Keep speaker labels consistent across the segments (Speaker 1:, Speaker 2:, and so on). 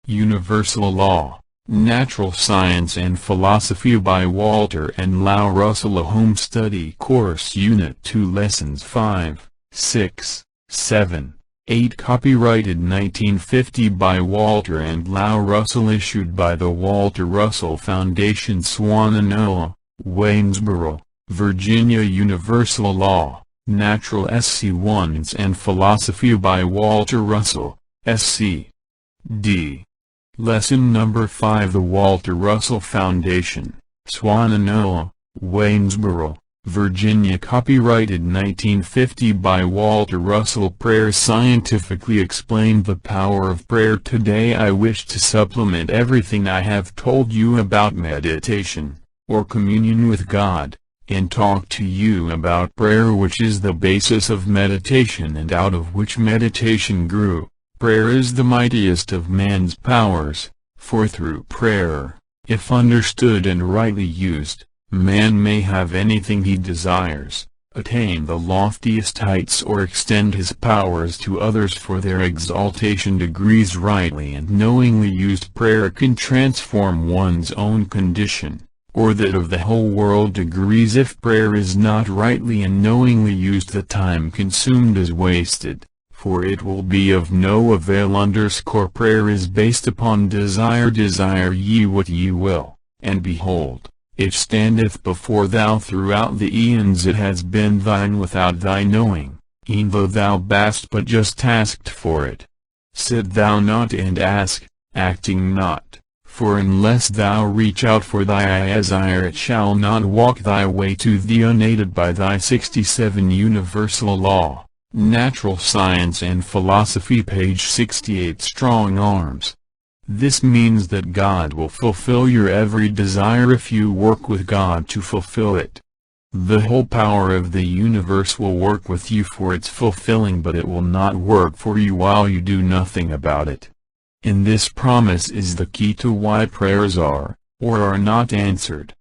Speaker 1: Universal Law, Natural Science and Philosophy by Walter and Lau Russell. A Home Study Course Unit 2 Lessons 5, 6, 7, 8. Copyrighted 1950 by Walter and Lau Russell. Issued by the Walter Russell Foundation, Swannanoa, Waynesboro, Virginia. Universal Law, Natural Science and Philosophy by Walter Russell, SC.D. Lesson Number 5. The Walter Russell Foundation, Swannanoa, Waynesboro, Virginia. Copyrighted 1950 by Walter Russell. Prayer. Scientifically explained the power of prayer. Today I wish to supplement everything I have told you about meditation, or communion with God, and talk to you about prayer, which is the basis of meditation and out of which meditation grew. Prayer is the mightiest of man's powers, for through prayer, if understood and rightly used, man may have anything he desires, attain the loftiest heights, or extend his powers to others for their exaltation. Degrees. Rightly and knowingly used, prayer can transform one's own condition, or that of the whole world. Degrees. If prayer is not rightly and knowingly used, the time consumed is wasted, for it will be of no avail. Prayer is based upon desire. Desire ye what ye will, and behold, it standeth before thou throughout the eons. It has been thine without thy knowing, e'en though thou bast but just asked for it. Sit thou not and ask, acting not, for unless thou reach out for thy desire, it shall not walk thy way to thee unaided by thy. 67. Universal Law, Natural Science and Philosophy, page 68. Strong arms. This means that God will fulfill your every desire if you work with God to fulfill it. The whole power of the universe will work with you for its fulfilling, but it will not work for you while you do nothing about it. And this promise is the key to why prayers are, or are not answered.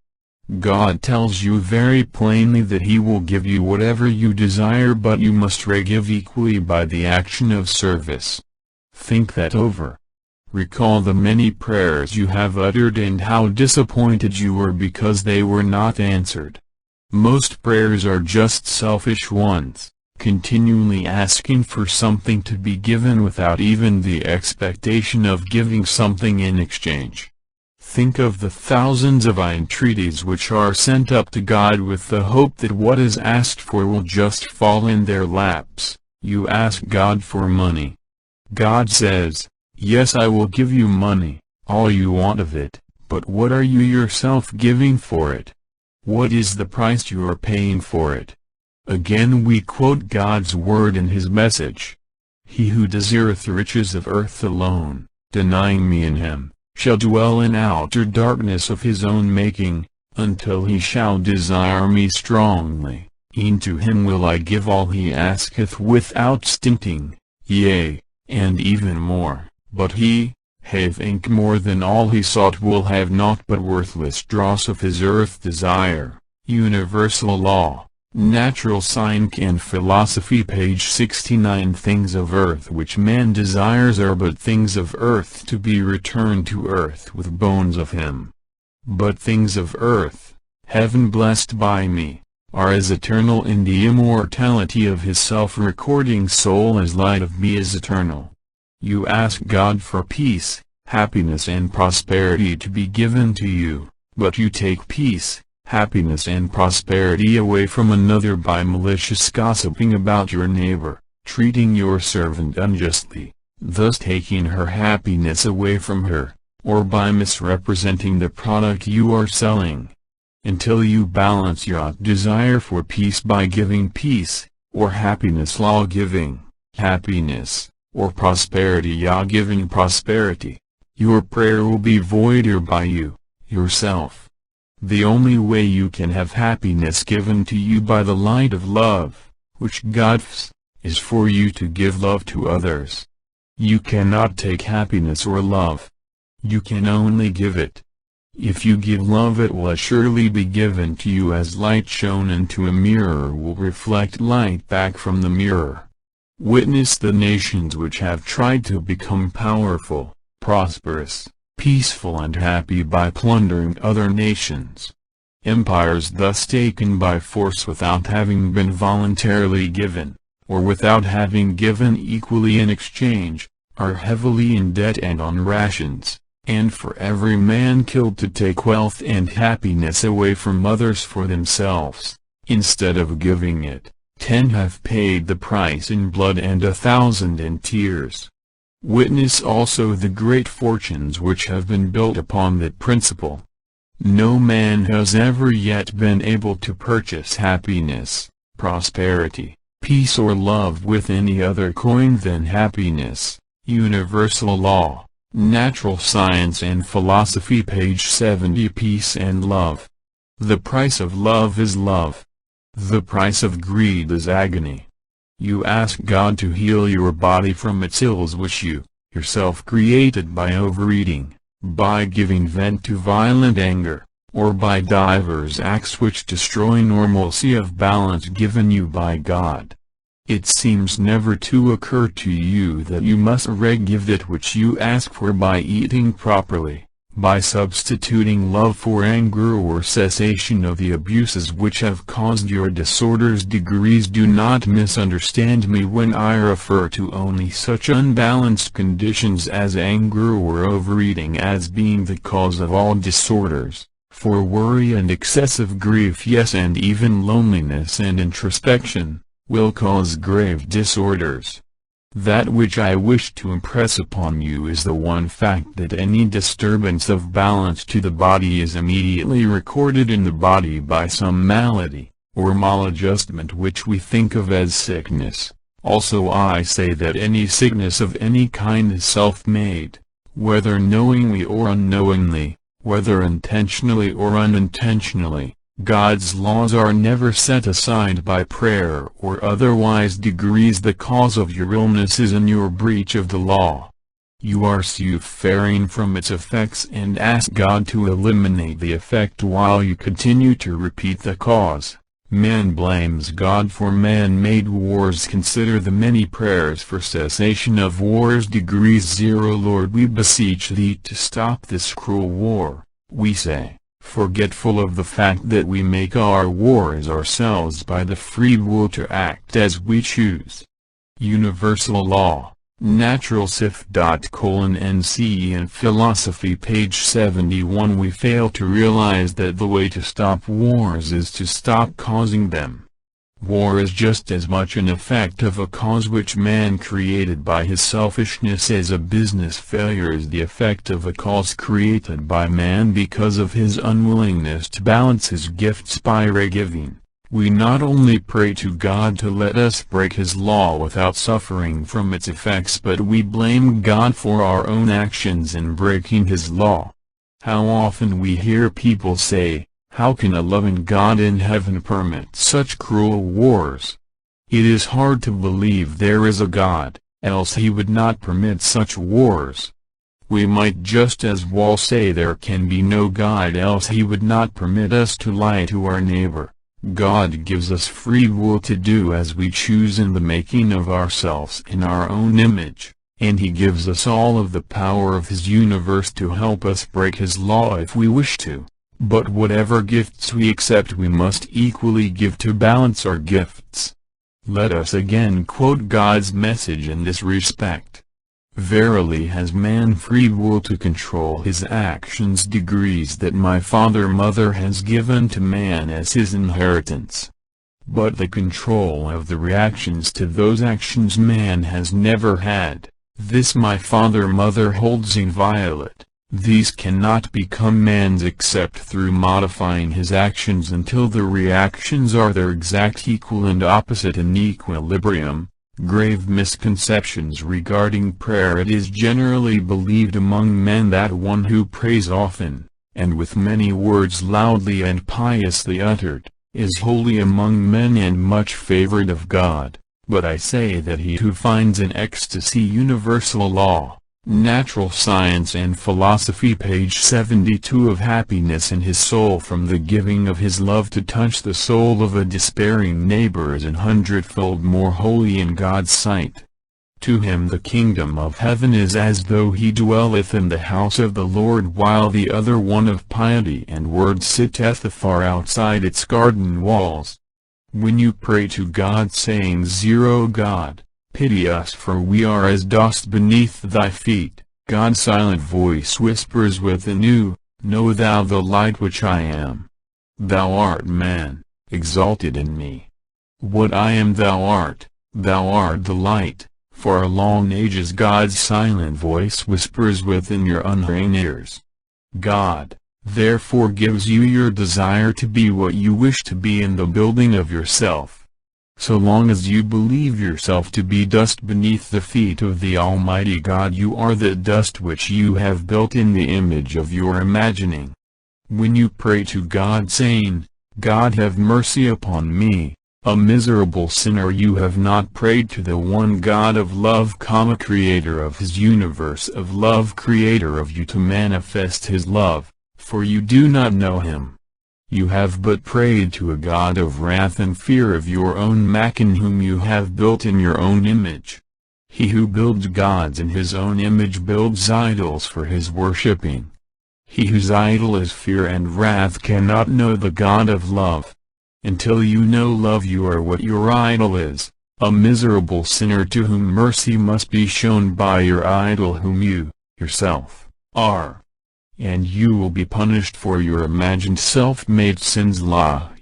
Speaker 1: God tells you very plainly that He will give you whatever you desire, but you must give equally by the action of service. Think that over. Recall the many prayers you have uttered and how disappointed you were because they were not answered. Most prayers are just selfish ones, continually asking for something to be given without even the expectation of giving something in exchange. Think of the thousands of entreaties which are sent up to God with the hope that what is asked for will just fall in their laps. You ask God for money. God says, "Yes, I will give you money, all you want of it, but what are you yourself giving for it? What is the price you are paying for it?" Again we quote God's word in His message. "He who desireth riches of earth alone, denying me in Him, shall dwell in outer darkness of his own making, until he shall desire me strongly, e'en to him will I give all he asketh without stinting, yea, and even more, but he, having more than all he sought, will have naught but worthless dross of his earth desire." Universal Law, Natural Science and Philosophy, page 69. Things of earth which man desires are but things of earth, to be returned to earth with bones of him. But things of earth, heaven blessed by me, are as eternal in the immortality of his self-recording soul as light of me is eternal. You ask God for peace, happiness and prosperity to be given to you, but you take peace, happiness and prosperity away from another by malicious gossiping about your neighbor, treating your servant unjustly, thus taking her happiness away from her, or by misrepresenting the product you are selling. Until you balance your desire for peace by giving peace, or happiness law giving happiness, or prosperity giving prosperity, your prayer will be void or by you, yourself. The only way you can have happiness given to you by the light of love, which God gives, is for you to give love to others. You cannot take happiness or love. You can only give it. If you give love, it will surely be given to you as light shown into a mirror will reflect light back from the mirror. Witness the nations which have tried to become powerful, prosperous, peaceful and happy by plundering other nations. Empires thus taken by force without having been voluntarily given, or without having given equally in exchange, are heavily in debt and on rations, and for every man killed to take wealth and happiness away from others for themselves, instead of giving it, 10 have paid the price in blood and 1,000 in tears. Witness also the great fortunes which have been built upon that principle. No man has ever yet been able to purchase happiness, prosperity, peace or love with any other coin than happiness. Universal Law, Natural Science and Philosophy, page 70. Peace and love. The price of love is love. The price of greed is agony. You ask God to heal your body from its ills which you, yourself created by overeating, by giving vent to violent anger, or by divers acts which destroy normalcy of balance given you by God. It seems never to occur to you that you must give that which you ask for by eating properly, by substituting love for anger or cessation of the abuses which have caused your disorders. Degrees. Do not misunderstand me when I refer to only such unbalanced conditions as anger or overeating as being the cause of all disorders, for worry and excessive grief, yes, and even loneliness and introspection, will cause grave disorders. That which I wish to impress upon you is the one fact that any disturbance of balance to the body is immediately recorded in the body by some malady, or maladjustment which we think of as sickness. Also I say that any sickness of any kind is self-made, whether knowingly or unknowingly, whether intentionally or unintentionally. God's laws are never set aside by prayer or otherwise. Degrees. The cause of your illness is in your breach of the law. You are suffering from its effects and ask God to eliminate the effect while you continue to repeat the cause. Man blames God for man-made wars. Consider the many prayers for cessation of wars. Degrees. 0 Lord, we beseech thee to stop this cruel war, we say, forgetful of the fact that we make our wars ourselves by the free will to act as we choose. Universal Law, Natural Science. In Philosophy, page 71. We fail to realize that the way to stop wars is to stop causing them. War is just as much an effect of a cause which man created by his selfishness as a business failure is the effect of a cause created by man because of his unwillingness to balance his gifts by giving. We not only pray to God to let us break his law without suffering from its effects, but we blame God for our own actions in breaking his law. How often we hear people say, "How can a loving God in heaven permit such cruel wars? It is hard to believe there is a God, else he would not permit such wars." We might just as well say there can be no God, else he would not permit us to lie to our neighbor. God gives us free will to do as we choose in the making of ourselves in our own image, and he gives us all of the power of his universe to help us break his law if we wish to. But whatever gifts we accept we must equally give to balance our gifts. Let us again quote God's message in this respect. Verily has man free will to control his actions. Degrees. That my Father Mother has given to man as his inheritance. But the control of the reactions to those actions man has never had. This my Father Mother holds inviolate. These cannot become man's except through modifying his actions until the reactions are their exact equal and opposite in equilibrium. Grave misconceptions regarding prayer. It is generally believed among men that one who prays often, and with many words loudly and piously uttered, is holy among men and much favored of God. But I say that he who finds in ecstasy universal law, Natural Science and Philosophy, page 72, of happiness in his soul from the giving of his love to touch the soul of a despairing neighbor is 100-fold more holy in God's sight. To him the kingdom of heaven is as though he dwelleth in the house of the Lord, while the other one of piety and word sitteth afar outside its garden walls. When you pray to God saying, "O God, pity us for we are as dust beneath thy feet," God's silent voice whispers within you, "Know thou the light which I am. Thou art man, exalted in me. What I am thou art the light." For long ages God's silent voice whispers within your unhearing ears. God, therefore, gives you your desire to be what you wish to be in the building of yourself. So long as you believe yourself to be dust beneath the feet of the Almighty God, you are the dust which you have built in the image of your imagining. When you pray to God saying, "God have mercy upon me, a miserable sinner," you have not prayed to the one God of love, creator of his universe of love, creator of you to manifest his love, for you do not know him. You have but prayed to a God of wrath and fear of your own making, whom you have built in your own image. He who builds gods in his own image builds idols for his worshipping. He whose idol is fear and wrath cannot know the God of love. Until you know love, you are what your idol is, a miserable sinner to whom mercy must be shown by your idol, whom you, yourself, are. And you will be punished for your imagined self-made sins.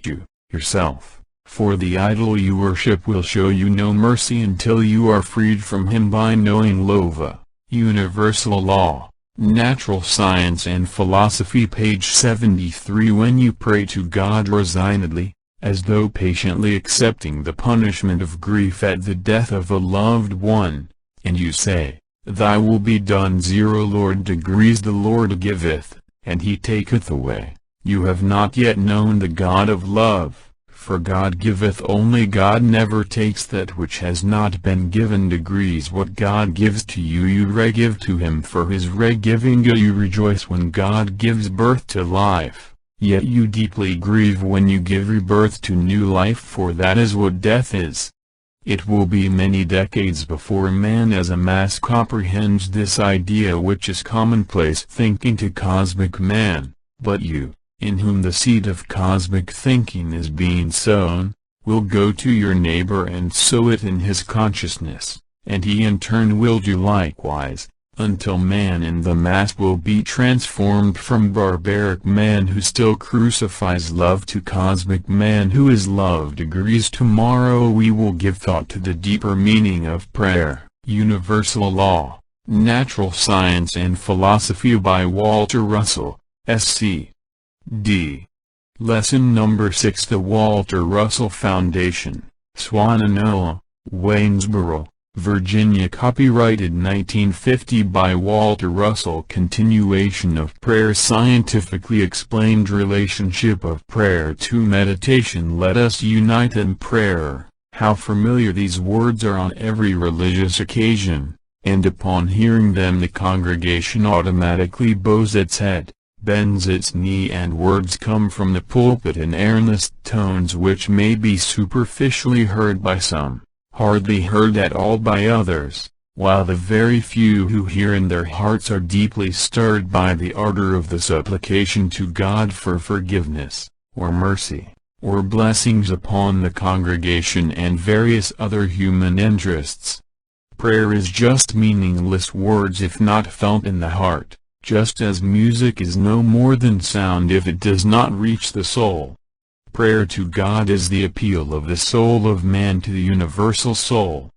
Speaker 1: You, yourself, for the idol you worship, will show you no mercy until you are freed from him by knowing Lova, Universal Law, Natural Science and Philosophy, page 73. When you pray to God resignedly, as though patiently accepting the punishment of grief at the death of a loved one, and you say, "Thy will be done." Lord degrees the Lord giveth, and he taketh away. You have not yet known the God of love, for God giveth only. God never takes that which has not been given. Degrees what God gives to you, you re-give to him for his re-giving. You rejoice when God gives birth to life. Yet you deeply grieve when you give rebirth to new life, for that is what death is. It will be many decades before man as a mass comprehends this idea, which is commonplace thinking to cosmic man, but you, in whom the seed of cosmic thinking is being sown, will go to your neighbor and sow it in his consciousness, and he in turn will do likewise, until man in the mass will be transformed from barbaric man who still crucifies love to cosmic man who is love. Degrees. Tomorrow we will give thought to the deeper meaning of prayer, Universal Law, Natural Science and Philosophy by Walter Russell, SC. D. Lesson number 6. The Walter Russell Foundation, Swannanoa, Waynesboro, Virginia. Copyrighted 1950 by Walter Russell. Continuation of prayer. Scientifically explained relationship of prayer to meditation. Let us unite in prayer. How familiar these words are on every religious occasion, and upon hearing them the congregation automatically bows its head, bends its knee, and words come from the pulpit in earnest tones which may be superficially heard by some, hardly heard at all by others, while the very few who hear in their hearts are deeply stirred by the ardor of the supplication to God for forgiveness, or mercy, or blessings upon the congregation and various other human interests. Prayer is just meaningless words if not felt in the heart, just as music is no more than sound if it does not reach the soul. Prayer to God is the appeal of the soul of man to the universal soul.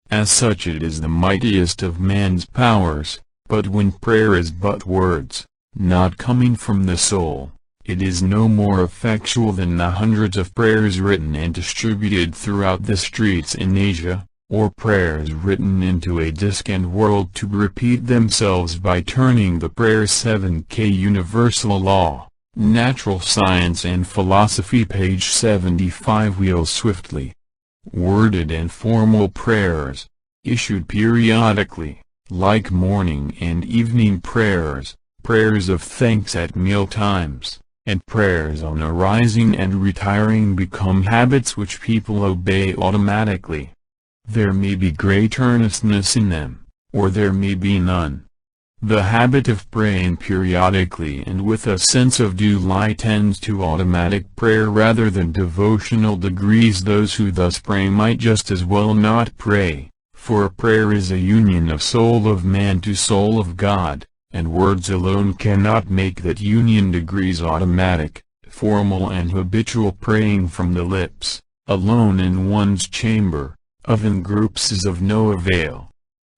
Speaker 1: As such it is the mightiest of man's powers, but when prayer is but words, not coming from the soul, it is no more effectual than the hundreds of prayers written and distributed throughout the streets in Asia, or prayers written into a disk and whirled to repeat themselves by turning the prayer. 7K Universal Law, Natural Science and Philosophy, page 75. Wheel swiftly. Worded and formal prayers, issued periodically, like morning and evening prayers, prayers of thanks at meal times, and prayers on arising and retiring, become habits which people obey automatically. There may be great earnestness in them, or there may be none. The habit of praying periodically and with a sense of delight tends to automatic prayer rather than devotional degrees. Those who thus pray might just as well not pray, for prayer is a union of soul of man to soul of God, and words alone cannot make that union. Degrees automatic, formal and habitual praying from the lips, alone in one's chamber, of in groups is of no avail.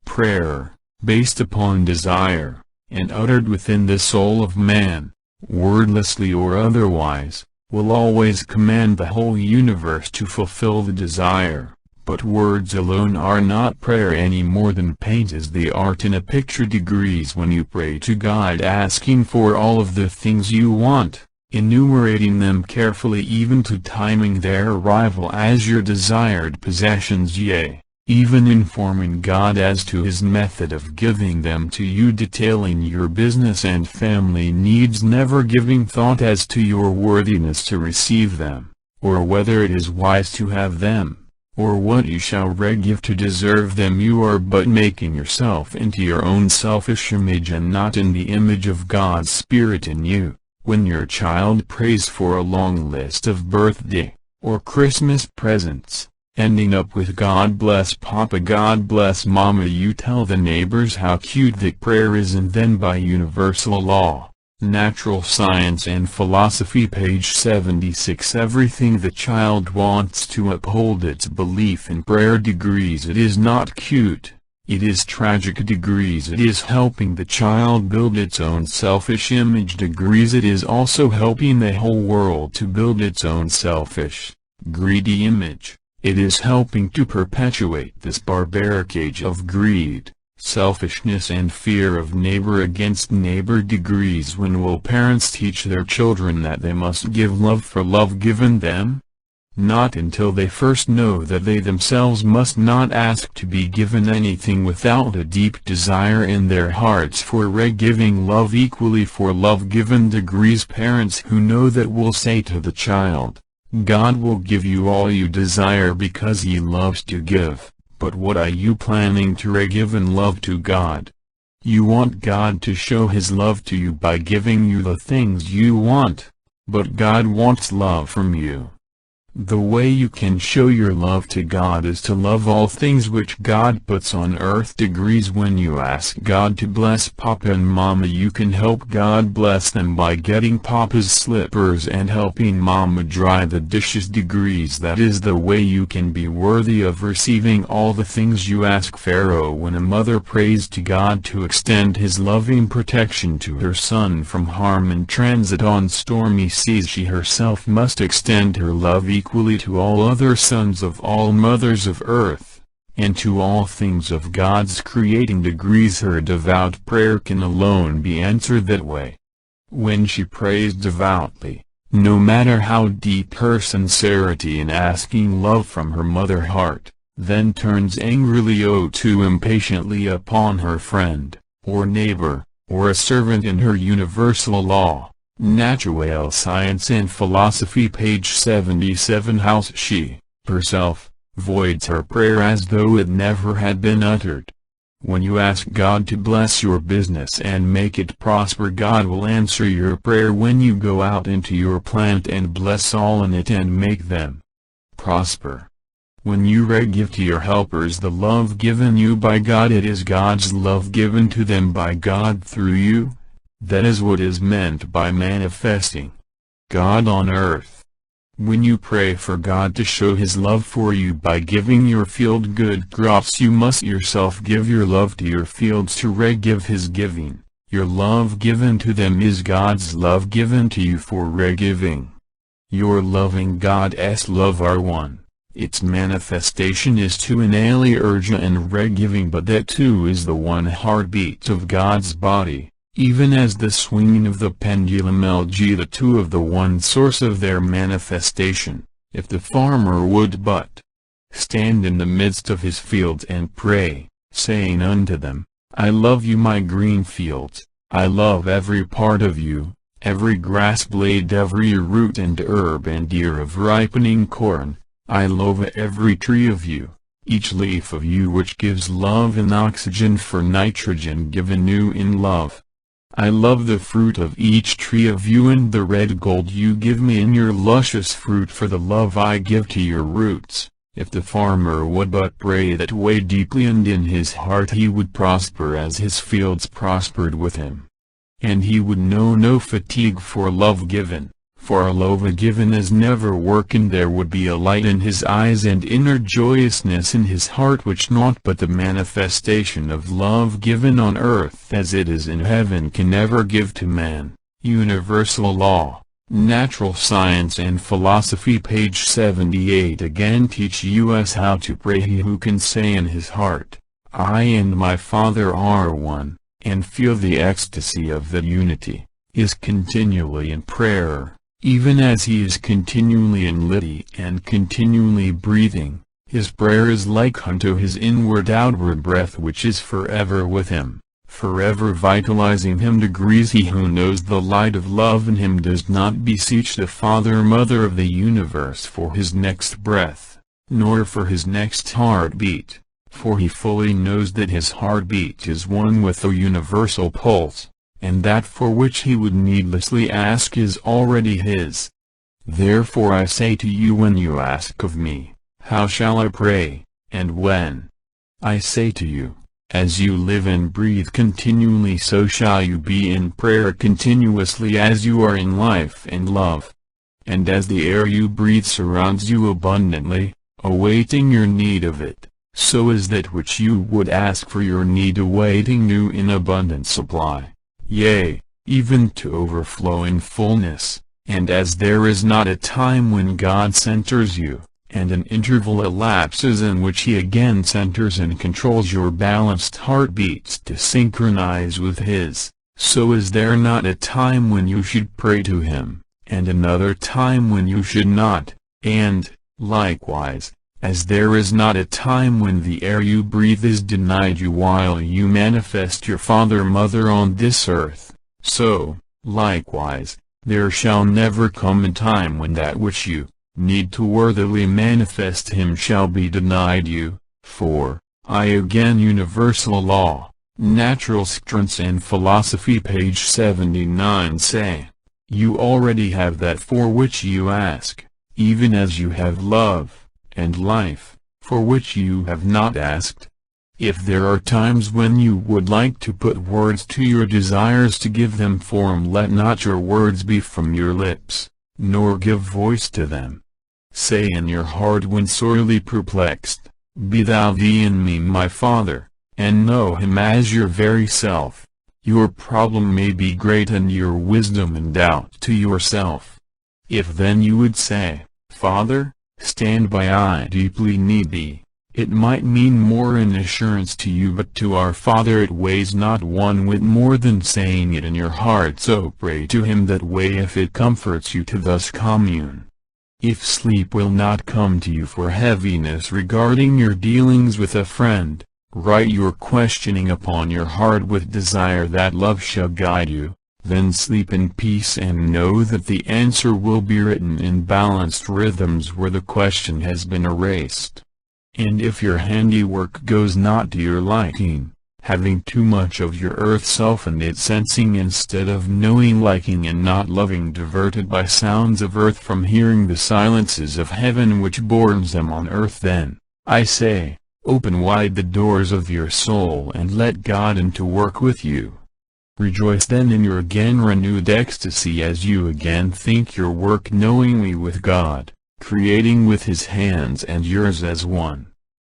Speaker 1: Prayer, based upon desire, and uttered within the soul of man, wordlessly or otherwise, will always command the whole universe to fulfill the desire, but words alone are not prayer any more than paint is the art in a picture. Degrees when you pray to God asking for all of the things you want, enumerating them carefully even to timing their arrival as your desired possessions, yea, even informing God as to his method of giving them to you, detailing your business and family needs, never giving thought as to your worthiness to receive them, or whether it is wise to have them, or what you shall give to deserve them. You are but making yourself into your own selfish image and not in the image of God's Spirit in you. When your child prays for a long list of birthday or Christmas presents, ending up with God bless Papa, God bless Mama, you tell the neighbors how cute that prayer is, and then by universal law, Natural Science and Philosophy, page 76, everything the child wants to uphold its belief in prayer. Degrees it is not cute, it is tragic. Degrees it is helping the child build its own selfish image. Degrees it is also helping the whole world to build its own selfish, greedy image. It is helping to perpetuate this barbaric age of greed, selfishness and fear of neighbor against neighbor. Degrees when will parents teach their children that they must give love for love given them? Not until they first know that they themselves must not ask to be given anything without a deep desire in their hearts for giving love equally for love given. Degrees parents who know that will say to the child, God will give you all you desire because he loves to give, but what are you planning to give in love to God? You want God to show his love to you by giving you the things you want, but God wants love from you. The way you can show your love to God is to love all things which God puts on earth. Degrees when you ask God to bless Papa and Mama, you can help God bless them by getting Papa's slippers and helping Mama dry the dishes. Degrees that is the way you can be worthy of receiving all the things you ask. Pharaoh when a mother prays to God to extend his loving protection to her son from harm in transit on stormy seas, she herself must extend her love equally to all other sons of all mothers of earth, and to all things of God's creating. Degrees her devout prayer can alone be answered that way. When she prays devoutly, no matter how deep her sincerity in asking love from her mother heart, then turns angrily too impatiently upon her friend, or neighbor, or a servant in her universal law, Natural Science and Philosophy, page 77, how she, herself, voids her prayer as though it never had been uttered. When you ask God to bless your business and make it prosper, God will answer your prayer when you go out into your plant and bless all in it and make them prosper. When you give to your helpers the love given you by God, it is God's love given to them by God through you. That is what is meant by manifesting God on earth. When you pray for God to show his love for you by giving your field good crops, you must yourself give your love to your fields to give his giving. Your love given to them is God's love given to you for giving. Your loving God's love are one. Its manifestation is to inale urja and giving, but that too is the one heartbeat of God's body. Even as the swinging of the pendulum, the two of the one source of their manifestation. If the farmer would but stand in the midst of his fields and pray, saying unto them, I love you my green fields, I love every part of you, every grass blade, every root and herb and ear of ripening corn, I love every tree of you, each leaf of you which gives love and oxygen for nitrogen given you in love. I love the fruit of each tree of you and the red gold you give me in your luscious fruit for the love I give to your roots. If the farmer would but pray that way deeply and in his heart he would prosper as his fields prospered with him. And he would know no fatigue for love given, for a love given is never work, and there would be a light in his eyes and inner joyousness in his heart which naught but the manifestation of love given on earth as it is in heaven can ever give to man. Universal Law, Natural Science and Philosophy, page 78. Again teach us how to pray. He who can say in his heart, I and my Father are one, and feel the ecstasy of that unity, is continually in prayer. Even as he is continually in liberty and continually breathing, his prayer is like unto his inward-outward breath which is forever with him, forever vitalizing him. Degrees. He who knows the light of love in him does not beseech the Father Mother of the universe for his next breath, nor for his next heartbeat, for he fully knows that his heartbeat is one with the universal pulse, and that for which he would needlessly ask is already his. Therefore I say to you, when you ask of me, how shall I pray, and when? I say to you, as you live and breathe continually, so shall you be in prayer continuously as you are in life and love. And as the air you breathe surrounds you abundantly, awaiting your need of it, so is that which you would ask for your need awaiting you in abundant supply. Yea, even to overflowing fullness. And as there is not a time when God centers you, and an interval elapses in which he again centers and controls your balanced heartbeats to synchronize with his, so is there not a time when you should pray to him, and another time when you should not, and, likewise, as there is not a time when the air you breathe is denied you while you manifest your Father Mother on this earth, so, likewise, there shall never come a time when that which you need to worthily manifest him shall be denied you, for, I again Universal Law, Natural Science and Philosophy, page 79 say, you already have that for which you ask, even as you have love and life, for which you have not asked. If there are times when you would like to put words to your desires to give them form, let not your words be from your lips, nor give voice to them. Say in your heart when sorely perplexed, Be thou thee in me my Father, and know him as your very self. Your problem may be great and your wisdom in doubt to yourself. If then you would say, Father, stand by, I deeply need thee, it might mean more in assurance to you, but to our Father it weighs not one whit more than saying it in your heart. So pray to him that way if it comforts you to thus commune. If sleep will not come to you for heaviness regarding your dealings with a friend, write your questioning upon your heart with desire that love shall guide you. Then sleep in peace and know that the answer will be written in balanced rhythms where the question has been erased. And if your handiwork goes not to your liking, having too much of your earth self and its sensing instead of knowing liking and not loving, diverted by sounds of earth from hearing the silences of heaven which borns them on earth, then, I say, open wide the doors of your soul and let God in to work with you. Rejoice then in your again renewed ecstasy as you again think your work knowingly with God, creating with his hands and yours as one.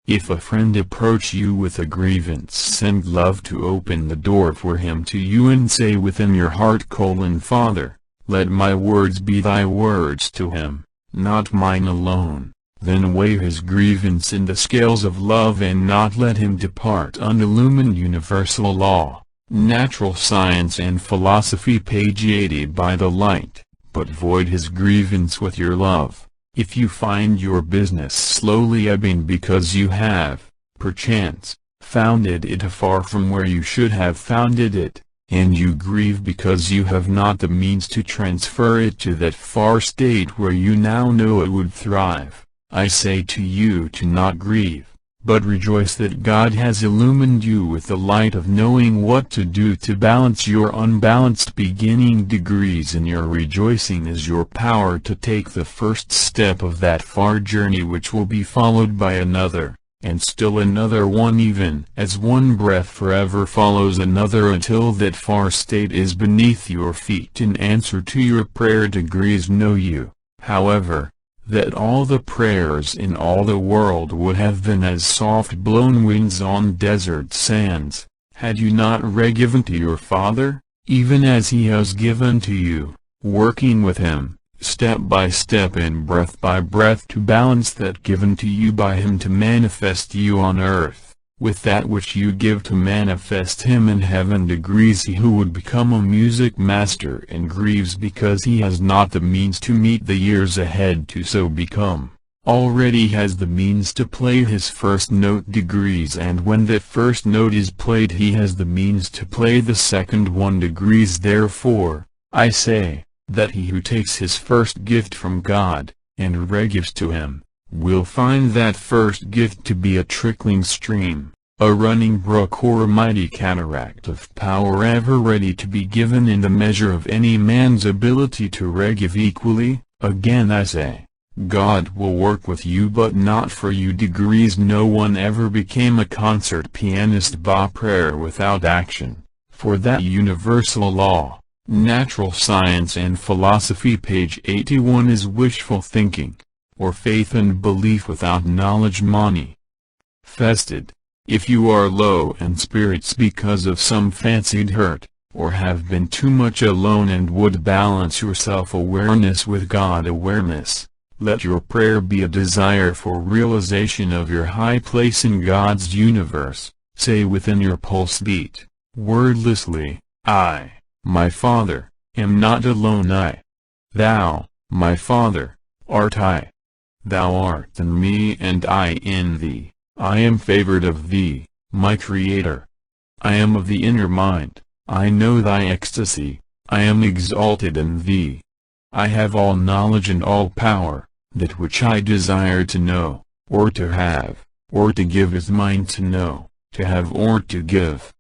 Speaker 1: If a friend approach you with a grievance, send love to open the door for him to you and say within your heart, Father, let my words be thy words to him, not mine alone. Then weigh his grievance in the scales of love and not let him depart unillumined. Universal Law, Natural Science and Philosophy, page 80. By the light, but void his grievance with your love. If you find your business slowly ebbing because you have, perchance, founded it afar from where you should have founded it, and you grieve because you have not the means to transfer it to that far state where you now know it would thrive, I say to you to not grieve, but rejoice that God has illumined you with the light of knowing what to do to balance your unbalanced beginning degrees, and your rejoicing is your power to take the first step of that far journey which will be followed by another, and still another one, even as one breath forever follows another until that far state is beneath your feet. In answer to your prayer degrees, know you, however, that all the prayers in all the world would have been as soft blown winds on desert sands, had you not given to your Father, even as he has given to you, working with him, step by step and breath by breath, to balance that given to you by him to manifest you on earth, with that which you give to manifest him in heaven. Degrees he who would become a music master and grieves because he has not the means to meet the years ahead to so become, already has the means to play his first note. Degrees, and when that first note is played he has the means to play the second one. Degrees, therefore, I say, that he who takes his first gift from God, and gives to him, will find that first gift to be a trickling stream, a running brook, or a mighty cataract of power ever ready to be given in the measure of any man's ability to give equally. Again I say, God will work with you but not for you. Degrees, no one ever became a concert pianist by prayer without action, for that universal law, Natural Science and Philosophy, page 81, is wishful thinking, or faith and belief without knowledge. Mani Fested. If you are low in spirits because of some fancied hurt, or have been too much alone and would balance your self-awareness with God-awareness, let your prayer be a desire for realization of your high place in God's universe. Say within your pulse beat, wordlessly, I, my Father, am not alone. Thou, my Father, art I. Thou art in me and I in thee. I am favored of thee, my Creator. I am of the inner mind. I know thy ecstasy. I am exalted in thee. I have all knowledge and all power. That which I desire to know, or to have, or to give is mine to know, to have or to give.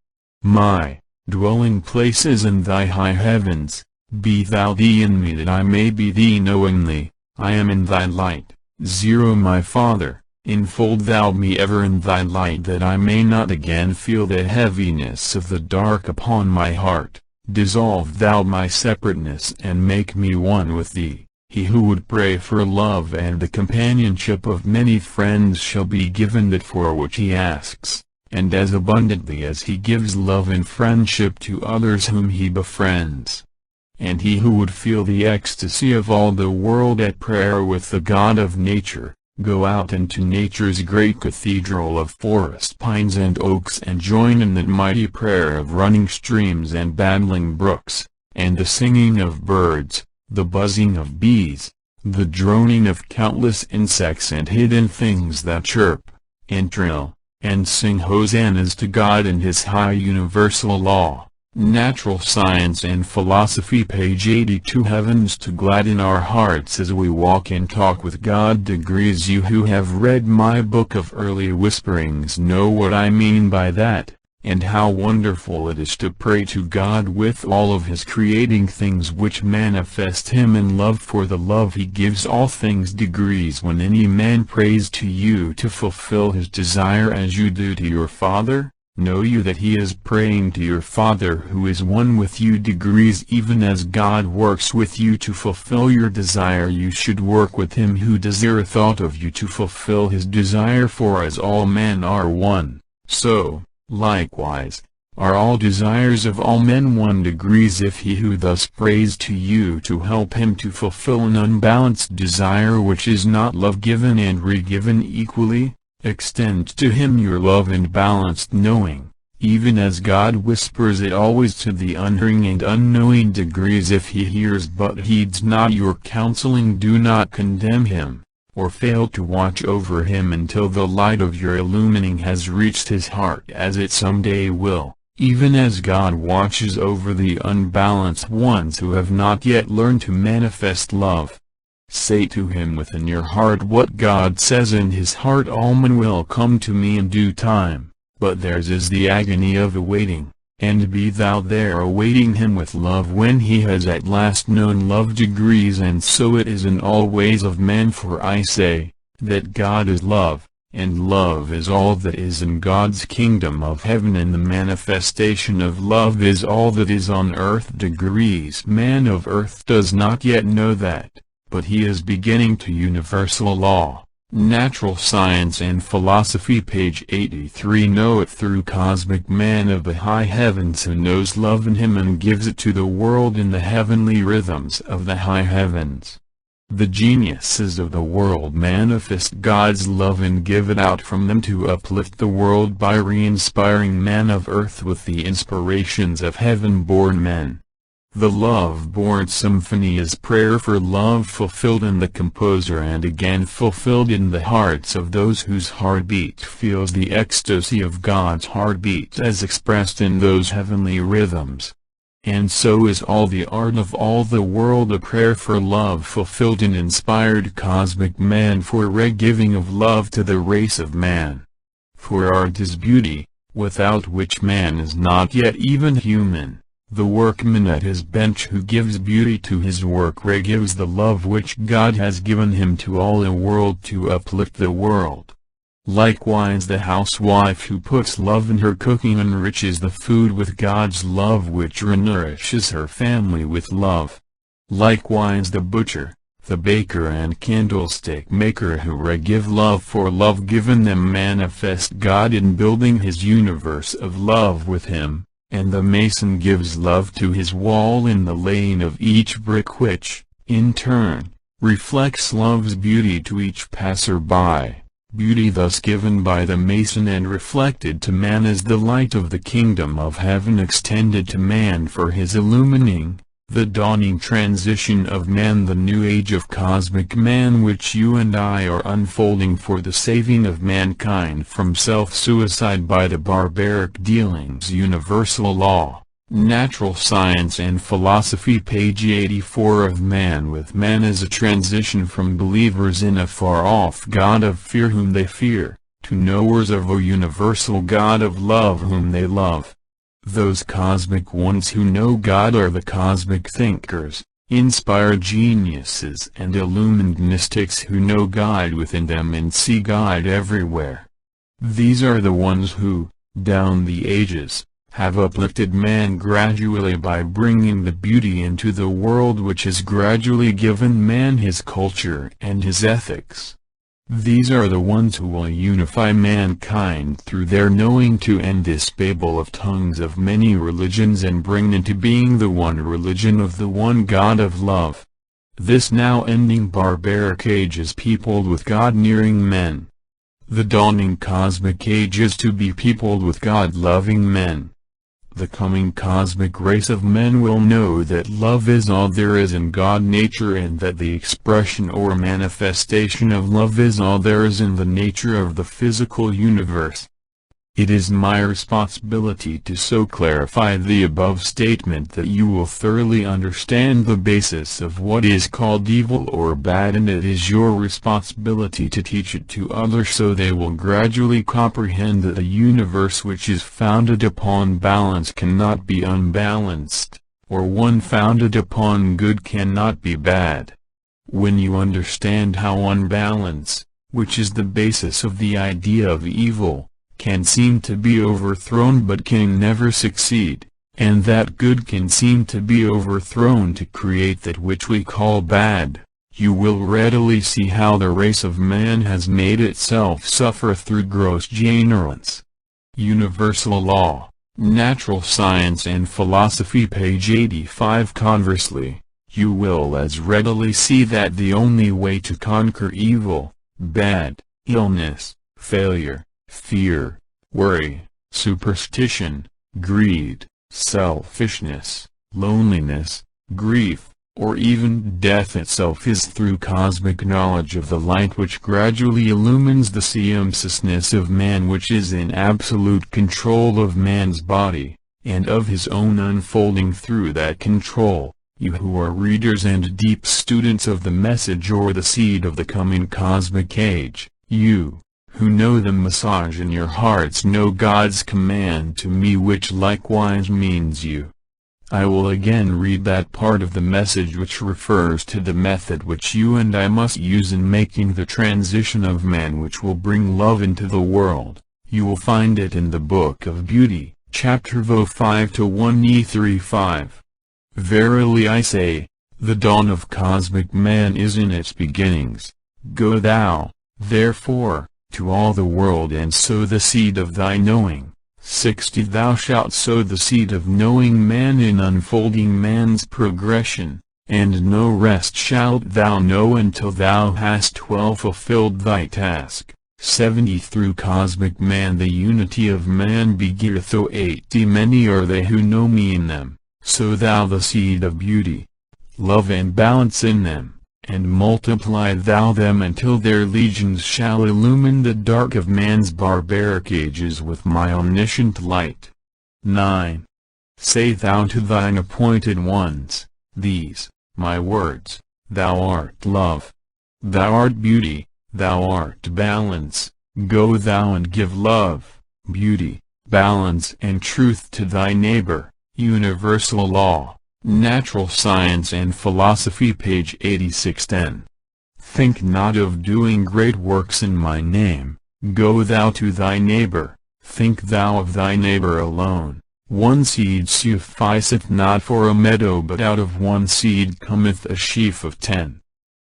Speaker 1: My dwelling place is in thy high heavens. Be thou thee in me that I may be thee knowingly. I am in thy light. Zero, my Father, enfold thou me ever in thy light that I may not again feel the heaviness of the dark upon my heart. Dissolve thou my separateness and make me one with thee. He who would pray for love and the companionship of many friends shall be given that for which he asks, and as abundantly as he gives love and friendship to others whom he befriends. And he who would feel the ecstasy of all the world at prayer with the God of nature, go out into nature's great cathedral of forest pines and oaks and join in that mighty prayer of running streams and babbling brooks, and the singing of birds, the buzzing of bees, the droning of countless insects and hidden things that chirp, and trill, and sing hosannas to God and his high universal law. Natural Science and Philosophy, page 82. Heavens to gladden our hearts as we walk and talk with God. Degrees, you who have read my book of early whisperings know what I mean by that, and how wonderful it is to pray to God with all of his creating things which manifest him in love, for the love he gives all things. Degrees, when any man prays to you to fulfill his desire as you do to your Father, know you that he is praying to your Father who is one with you. Degrees, even as God works with you to fulfill your desire, you should work with him who desireth thought of you to fulfill his desire, for as all men are one, so, likewise, are all desires of all men one. Degrees, if he who thus prays to you to help him to fulfill an unbalanced desire which is not love given and re-given equally, extend to him your love and balanced knowing, even as God whispers it always to the unhearing and unknowing. Degrees, if he hears but heeds not your counseling, do not condemn him, or fail to watch over him until the light of your illumining has reached his heart, as it someday will, even as God watches over the unbalanced ones who have not yet learned to manifest love. Say to him within your heart what God says in his heart. All men will come to me in due time, but theirs is the agony of awaiting, and be thou there awaiting him with love when he has at last known love degrees. And so it is in all ways of man, for I say, that God is love, and love is all that is in God's kingdom of heaven, and the manifestation of love is all that is on earth degrees. Man of earth does not yet know that, but he is beginning to. Universal law, natural science and philosophy, page 83. Know it through cosmic man of the high heavens, who knows love in him and gives it to the world in the heavenly rhythms of the high heavens. The geniuses of the world manifest God's love and give it out from them to uplift the world by re-inspiring man of earth with the inspirations of heaven-born men. The love-born symphony is prayer for love fulfilled in the composer and again fulfilled in the hearts of those whose heartbeat feels the ecstasy of God's heartbeat as expressed in those heavenly rhythms. And so is all the art of all the world a prayer for love fulfilled in inspired cosmic man for re-giving of love to the race of man. For art is beauty, without which man is not yet even human. The workman at his bench who gives beauty to his work re-gives the love which God has given him to all the world to uplift the world. Likewise the housewife who puts love in her cooking enriches the food with God's love which renourishes her family with love. Likewise the butcher, the baker and candlestick maker who re-give love for love given them manifest God in building his universe of love with him, and the mason gives love to his wall in the laying of each brick which, in turn, reflects love's beauty to each passer-by. Beauty thus given by the mason and reflected to man is the light of the kingdom of heaven extended to man for his illumining, the dawning transition of man, the new age of cosmic man which you and I are unfolding for the saving of mankind from self-suicide by the barbaric dealings. Universal law, natural science and philosophy, page 84. Of man with man is a transition from believers in a far-off God of fear whom they fear, to knowers of a universal God of love whom they love. Those cosmic ones who know God are the cosmic thinkers, inspired geniuses and illumined mystics who know God within them and see God everywhere. These are the ones who, down the ages, have uplifted man gradually by bringing the beauty into the world which has gradually given man his culture and his ethics. These are the ones who will unify mankind through their knowing to end this babel of tongues of many religions and bring into being the one religion of the one God of love. This now ending barbaric age is peopled with God-nearing men. The dawning cosmic age is to be peopled with God-loving men. The coming cosmic race of men will know that love is all there is in God nature and that the expression or manifestation of love is all there is in the nature of the physical universe. It is my responsibility to so clarify the above statement that you will thoroughly understand the basis of what is called evil or bad, and it is your responsibility to teach it to others so they will gradually comprehend that a universe which is founded upon balance cannot be unbalanced, or one founded upon good cannot be bad. When you understand how unbalance, which is the basis of the idea of evil, can seem to be overthrown but can never succeed, and that good can seem to be overthrown to create that which we call bad, you will readily see how the race of man has made itself suffer through gross ignorance. Universal law, natural science and philosophy, page 85. Conversely, you will as readily see that the only way to conquer evil, bad, illness, failure, fear, worry, superstition, greed, selfishness, loneliness, grief, or even death itself is through cosmic knowledge of the light which gradually illumines the consciousness of man, which is in absolute control of man's body, and of his own unfolding through that control, you who are readers and deep students of the message or the seed of the coming cosmic age, you, who know the message in your hearts, know God's command to me, which likewise means you. I will again read that part of the message which refers to the method which you and I must use in making the transition of man, which will bring love into the world. You will find it in the Book of Beauty, chapter 5-1-35. Verily I say, the dawn of cosmic man is in its beginnings. Go thou, therefore, to all the world and sow the seed of thy knowing. 60 Thou shalt sow the seed of knowing man in unfolding man's progression, and no rest shalt thou know until thou hast well fulfilled thy task. 70 Through cosmic man the unity of man begetteth. 80 Many are they who know me in them. Sow thou the seed of beauty, love and balance in them, and multiply thou them until their legions shall illumine the dark of man's barbaric ages with my omniscient light. 9. Say thou to thine appointed ones, these, my words: Thou art love. Thou art beauty, thou art balance. Go thou and give love, beauty, balance and truth to thy neighbor. Universal Law, Natural Science and Philosophy, page 8610. Think not of doing great works in my name. Go thou to thy neighbor, think thou of thy neighbor alone. One seed sufficeth not for a meadow, but out of one seed cometh a sheaf of 10.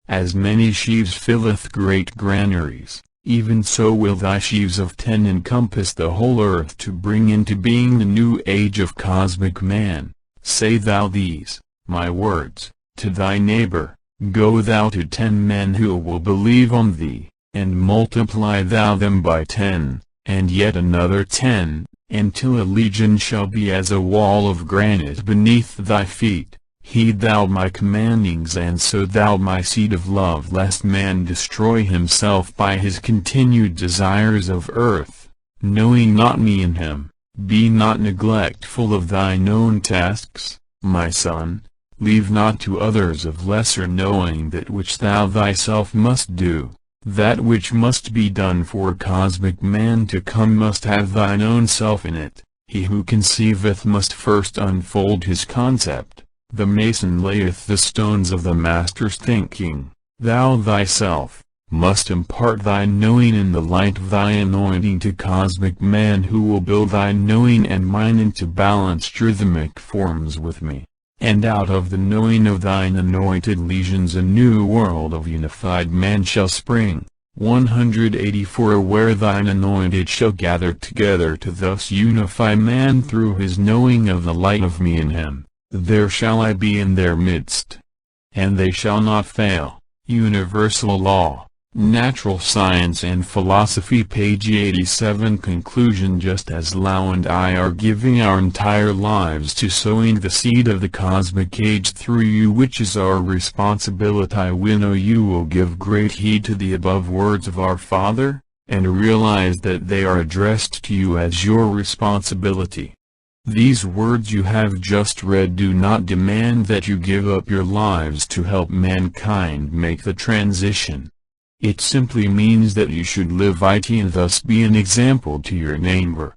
Speaker 1: As many sheaves filleth great granaries, even so will thy sheaves of 10 encompass the whole earth to bring into being the new age of cosmic man. Say thou these, my words, to thy neighbor. Go thou to 10 men who will believe on thee, and multiply thou them by 10, and yet another 10, until a legion shall be as a wall of granite beneath thy feet. Heed thou my commandings, and sow thou my seed of love, lest man destroy himself by his continued desires of earth, knowing not me in him. Be not neglectful of thine own tasks, my son. Leave not to others of lesser knowing that which thou thyself must do. That which must be done for cosmic man to come must have thine own self in it. He who conceiveth must first unfold his concept. The mason layeth the stones of the master's thinking. Thou thyself must impart thy knowing in the light of thy anointing to cosmic man, who will build thy knowing and mine into balanced rhythmic forms with me. And out of the knowing of thine anointed legions a new world of unified man shall spring. 184 Where thine anointed shall gather together to thus unify man through his knowing of the light of me in him, there shall I be in their midst. And they shall not fail. Universal Law, Natural Science and Philosophy, page 87. Conclusion. Just as Lao and I are giving our entire lives to sowing the seed of the cosmic age through you, which is our responsibility, we know you will give great heed to the above words of our Father, and realize that they are addressed to you as your responsibility. These words you have just read do not demand that you give up your lives to help mankind make the transition. It simply means that you should live it and thus be an example to your neighbor.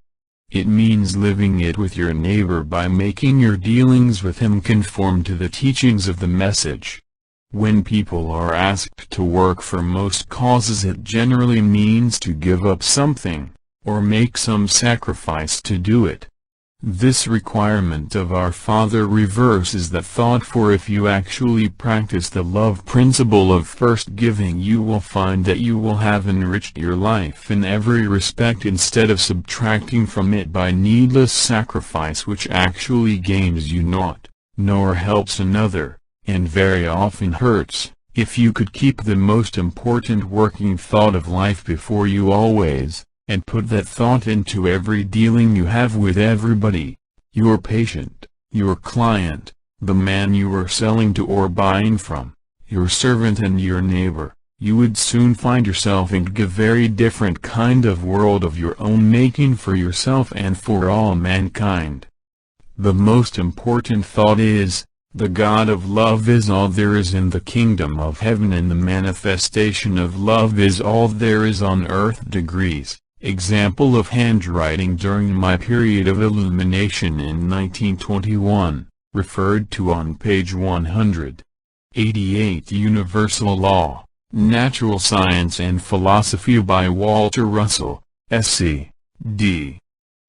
Speaker 1: It means living it with your neighbor by making your dealings with him conform to the teachings of the message. When people are asked to work for most causes, it generally means to give up something, or make some sacrifice to do it. This requirement of our Father reverses that thought, for if you actually practice the love principle of first giving, you will find that you will have enriched your life in every respect instead of subtracting from it by needless sacrifice, which actually gains you naught, nor helps another, and very often hurts. If you could keep the most important working thought of life before you always, and put that thought into every dealing you have with everybody, your patient, your client, the man you are selling to or buying from, your servant and your neighbor, you would soon find yourself in a very different kind of world of your own making for yourself and for all mankind. The most important thought is, The God of love is all there is in the kingdom of heaven, and the manifestation of love is all there is on earth. Degrees. Example of handwriting during my period of illumination in 1921, referred to on page 188. Universal Law, Natural Science and Philosophy by Walter Russell, S.C. D.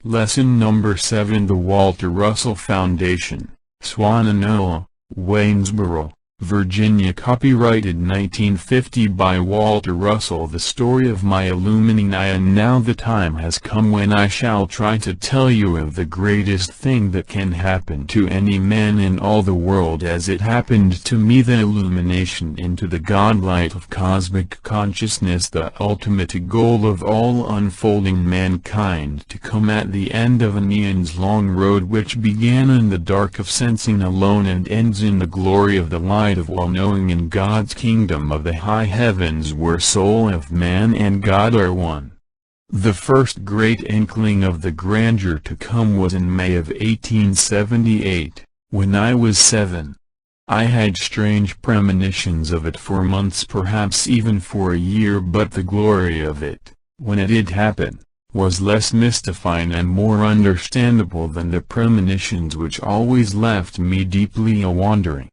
Speaker 1: Lesson number 7. The Walter Russell Foundation, Swannanoa, Waynesboro, Virginia. Copyrighted 1950 by Walter Russell. The story of my illumining eye. And now the time has come when I shall try to tell you of the greatest thing that can happen to any man in all the world, as it happened to me, the illumination into the godlight of cosmic consciousness, the ultimate goal of all unfolding mankind to come at the end of an eon's long road, which began in the dark of sensing alone and ends in the glory of the light of all-knowing in God's kingdom of the high heavens, where soul of man and God are one. The first great inkling of the grandeur to come was in May of 1878, when I was 7. I had strange premonitions of it for months, perhaps even for a year, but the glory of it, when it did happen, was less mystifying and more understandable than the premonitions which always left me deeply a-wandering.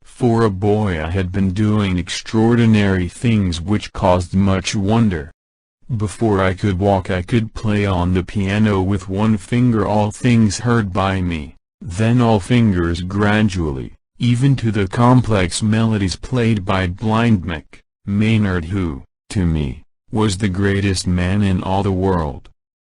Speaker 1: For a boy I had been doing extraordinary things which caused much wonder. Before I could walk I could play on the piano with one finger, all things heard by me, then all fingers gradually, even to the complex melodies played by blind Mick Maynard, who, to me, was the greatest man in all the world.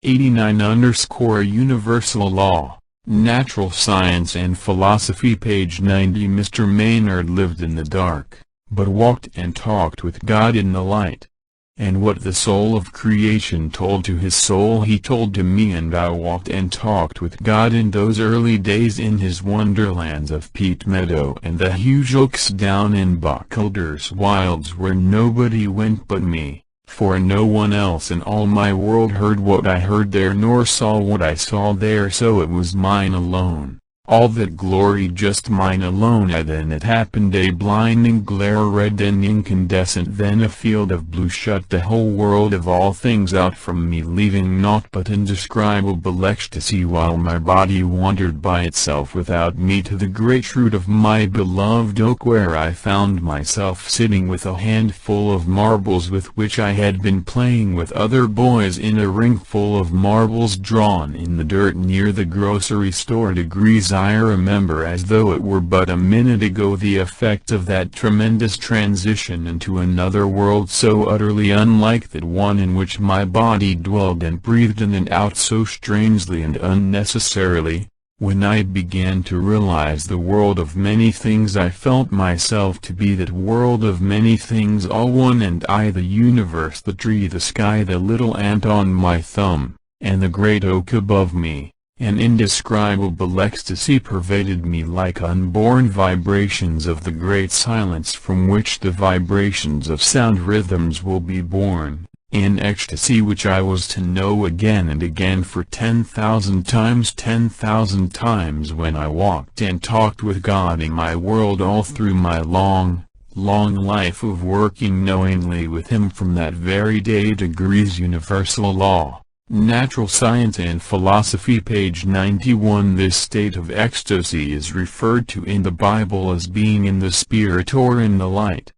Speaker 1: 89_ Universal Law, Natural Science and Philosophy, page 90. Mr. Maynard lived in the dark, but walked and talked with God in the light. And what the soul of creation told to his soul he told to me, and I walked and talked with God in those early days in his wonderlands of Peat Meadow and the huge oaks down in Bucklelders Wilds, where nobody went but me, for no one else in all my world heard what I heard there, nor saw what I saw there, so it was mine alone, all that glory just mine alone. And then it happened, a blinding glare, red then incandescent, then a field of blue, shut the whole world of all things out from me, leaving naught but indescribable ecstasy, while my body wandered by itself without me to the great root of my beloved oak, where I found myself sitting with a handful of marbles with which I had been playing with other boys in a ring full of marbles drawn in the dirt near the grocery store. Degrees. I remember as though it were but a minute ago the effect of that tremendous transition into another world, so utterly unlike that one in which my body dwelled and breathed in and out so strangely and unnecessarily. When I began to realize the world of many things, I felt myself to be that world of many things, all one, and I the universe, the tree, the sky, the little ant on my thumb, and the great oak above me. An indescribable ecstasy pervaded me, like unborn vibrations of the great silence from which the vibrations of sound rhythms will be born, an ecstasy which I was to know again and again for 10,000 times, 10,000 times, when I walked and talked with God in my world all through my long life of working knowingly with him from that very day. Degrees. Universal Law, Natural Science and Philosophy, page 91. This state of ecstasy is referred to in the Bible as being in the spirit or in the light.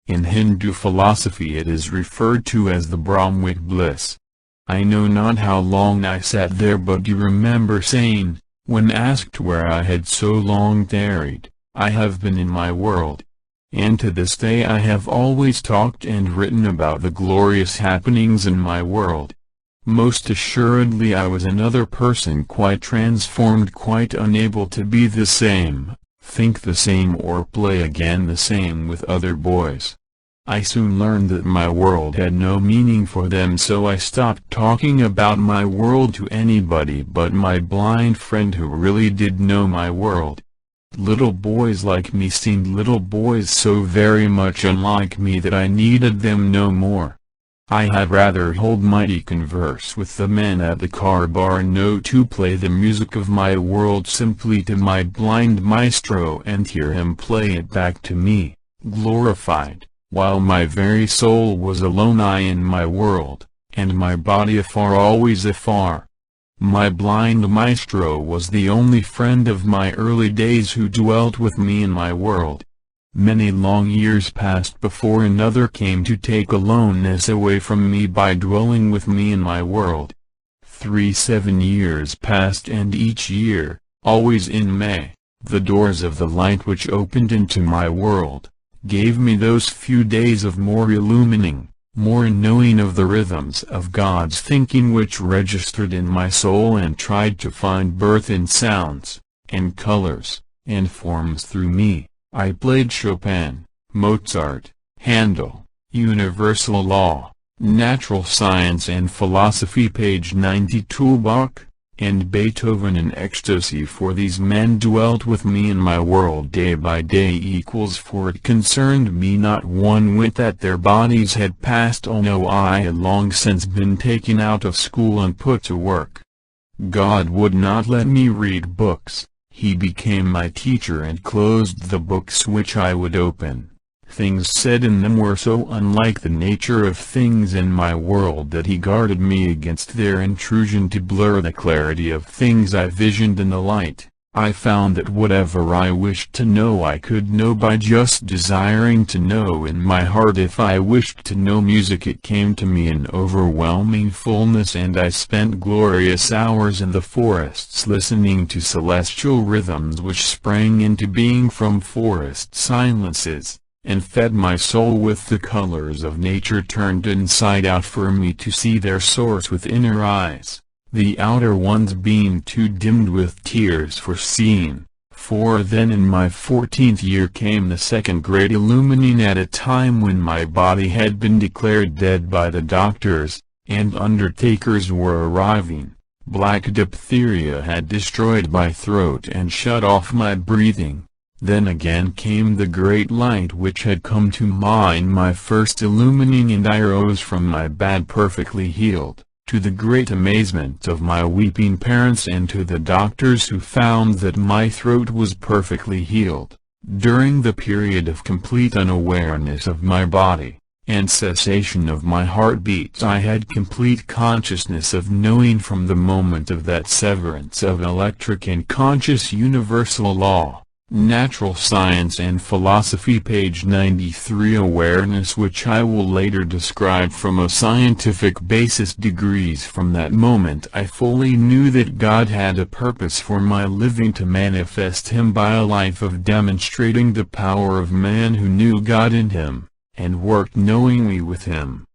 Speaker 1: In Hindu philosophy it is referred to as the Brahmic bliss. I know not how long I sat there, but you remember saying, when asked where I had so long tarried, "I have been in my world." And to this day I have always talked and written about the glorious happenings in my world. Most assuredly I was another person, quite transformed, quite unable to be the same, think the same, or play again the same with other boys. I soon learned that my world had no meaning for them, so I stopped talking about my world to anybody but my blind friend, who really did know my world. Little boys like me seemed little boys so very much unlike me that I needed them no more. I had rather hold mighty converse with the man at the car bar, no to play the music of my world simply to my blind maestro and hear him play it back to me, glorified, while my very soul was alone I in my world, and my body afar, always afar. My blind maestro was the only friend of my early days who dwelt with me in my world. Many long years passed before another came to take aloneness away from me by dwelling with me in my world. 7 years passed, and each year, always in May, the doors of the light which opened into my world, gave me those few days of more illumining, more knowing of the rhythms of God's thinking which registered in my soul and tried to find birth in sounds, and colors, and forms through me. I played Chopin, Mozart, Handel, Universal Law, Natural Science and Philosophy page 92, Bach, and Beethoven in ecstasy, for these men dwelt with me in my world day by day for it concerned me not one whit that their bodies had passed. Oh no, I had long since been taken out of school and put to work. God would not let me read books. He became my teacher and closed the books which I would open. Things said in them were so unlike the nature of things in my world that he guarded me against their intrusion to blur the clarity of things I visioned in the light. I found that whatever I wished to know I could know by just desiring to know in my heart. If I wished to know music, it came to me in overwhelming fullness, and I spent glorious hours in the forests listening to celestial rhythms which sprang into being from forest silences, and fed my soul with the colors of nature turned inside out for me to see their source with inner eyes, the outer ones being too dimmed with tears for seeing. For then in my 14th year came the second great illumining, at a time when my body had been declared dead by the doctors, and undertakers were arriving. Black diphtheria had destroyed my throat and shut off my breathing. Then again came the great light which had come to mine, my first illumining, and I rose from my bed perfectly healed, to the great amazement of my weeping parents and to the doctors, who found that my throat was perfectly healed. During the period of complete unawareness of my body, and cessation of my heartbeats, I had complete consciousness of knowing from the moment of that severance of electric and conscious universal law. Natural Science and Philosophy page 93, awareness which I will later describe from a scientific basis. Degrees from that moment I fully knew that God had a purpose for my living, to manifest Him by a life of demonstrating the power of man who knew God in him, and worked knowingly with Him.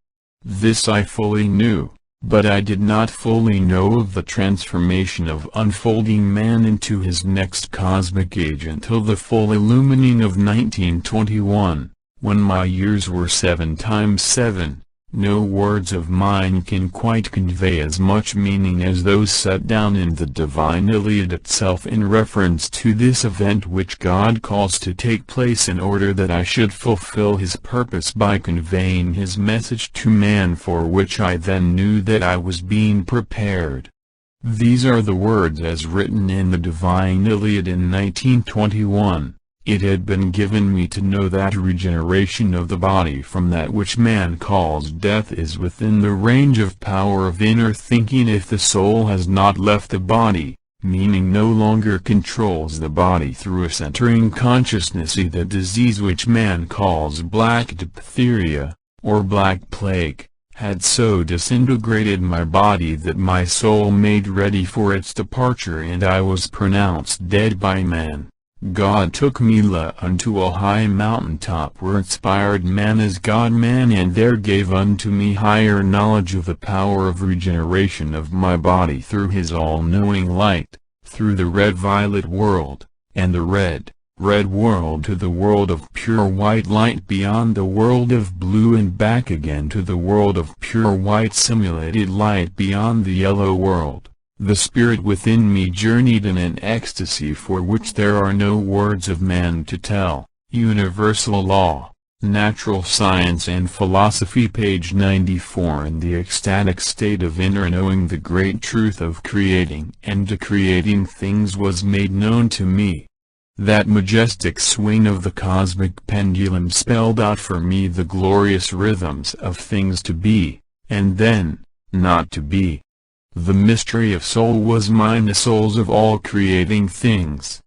Speaker 1: This I fully knew. But I did not fully know of the transformation of unfolding man into his next cosmic age until the full illumining of 1921, when my years were 7 times 7. No words of mine can quite convey as much meaning as those set down in the Divine Iliad itself in reference to this event which God calls to take place in order that I should fulfill His purpose by conveying His message to man, for which I then knew that I was being prepared. These are the words as written in the Divine Iliad in 1921. It had been given me to know that regeneration of the body from that which man calls death is within the range of power of inner thinking if the soul has not left the body, meaning no longer controls the body through a centering consciousness. The disease which man calls black diphtheria, or black plague, had so disintegrated my body that my soul made ready for its departure, and I was pronounced dead by man. God took me unto a high mountain top, where inspired man as God-man, and there gave unto me higher knowledge of the power of regeneration of my body through His all-knowing light, through the red-violet world, and the red world to the world of pure white light beyond the world of blue, and back again to the world of pure white simulated light beyond the yellow world. The spirit within me journeyed in an ecstasy for which there are no words of man to tell. Universal law, Natural Science and Philosophy, page 94. In the ecstatic state of inner knowing, the great truth of creating and decreating things was made known to me. That majestic swing of the cosmic pendulum spelled out for me the glorious rhythms of things to be, and then, not to be. The mystery of soul was mine, the souls of all creating things.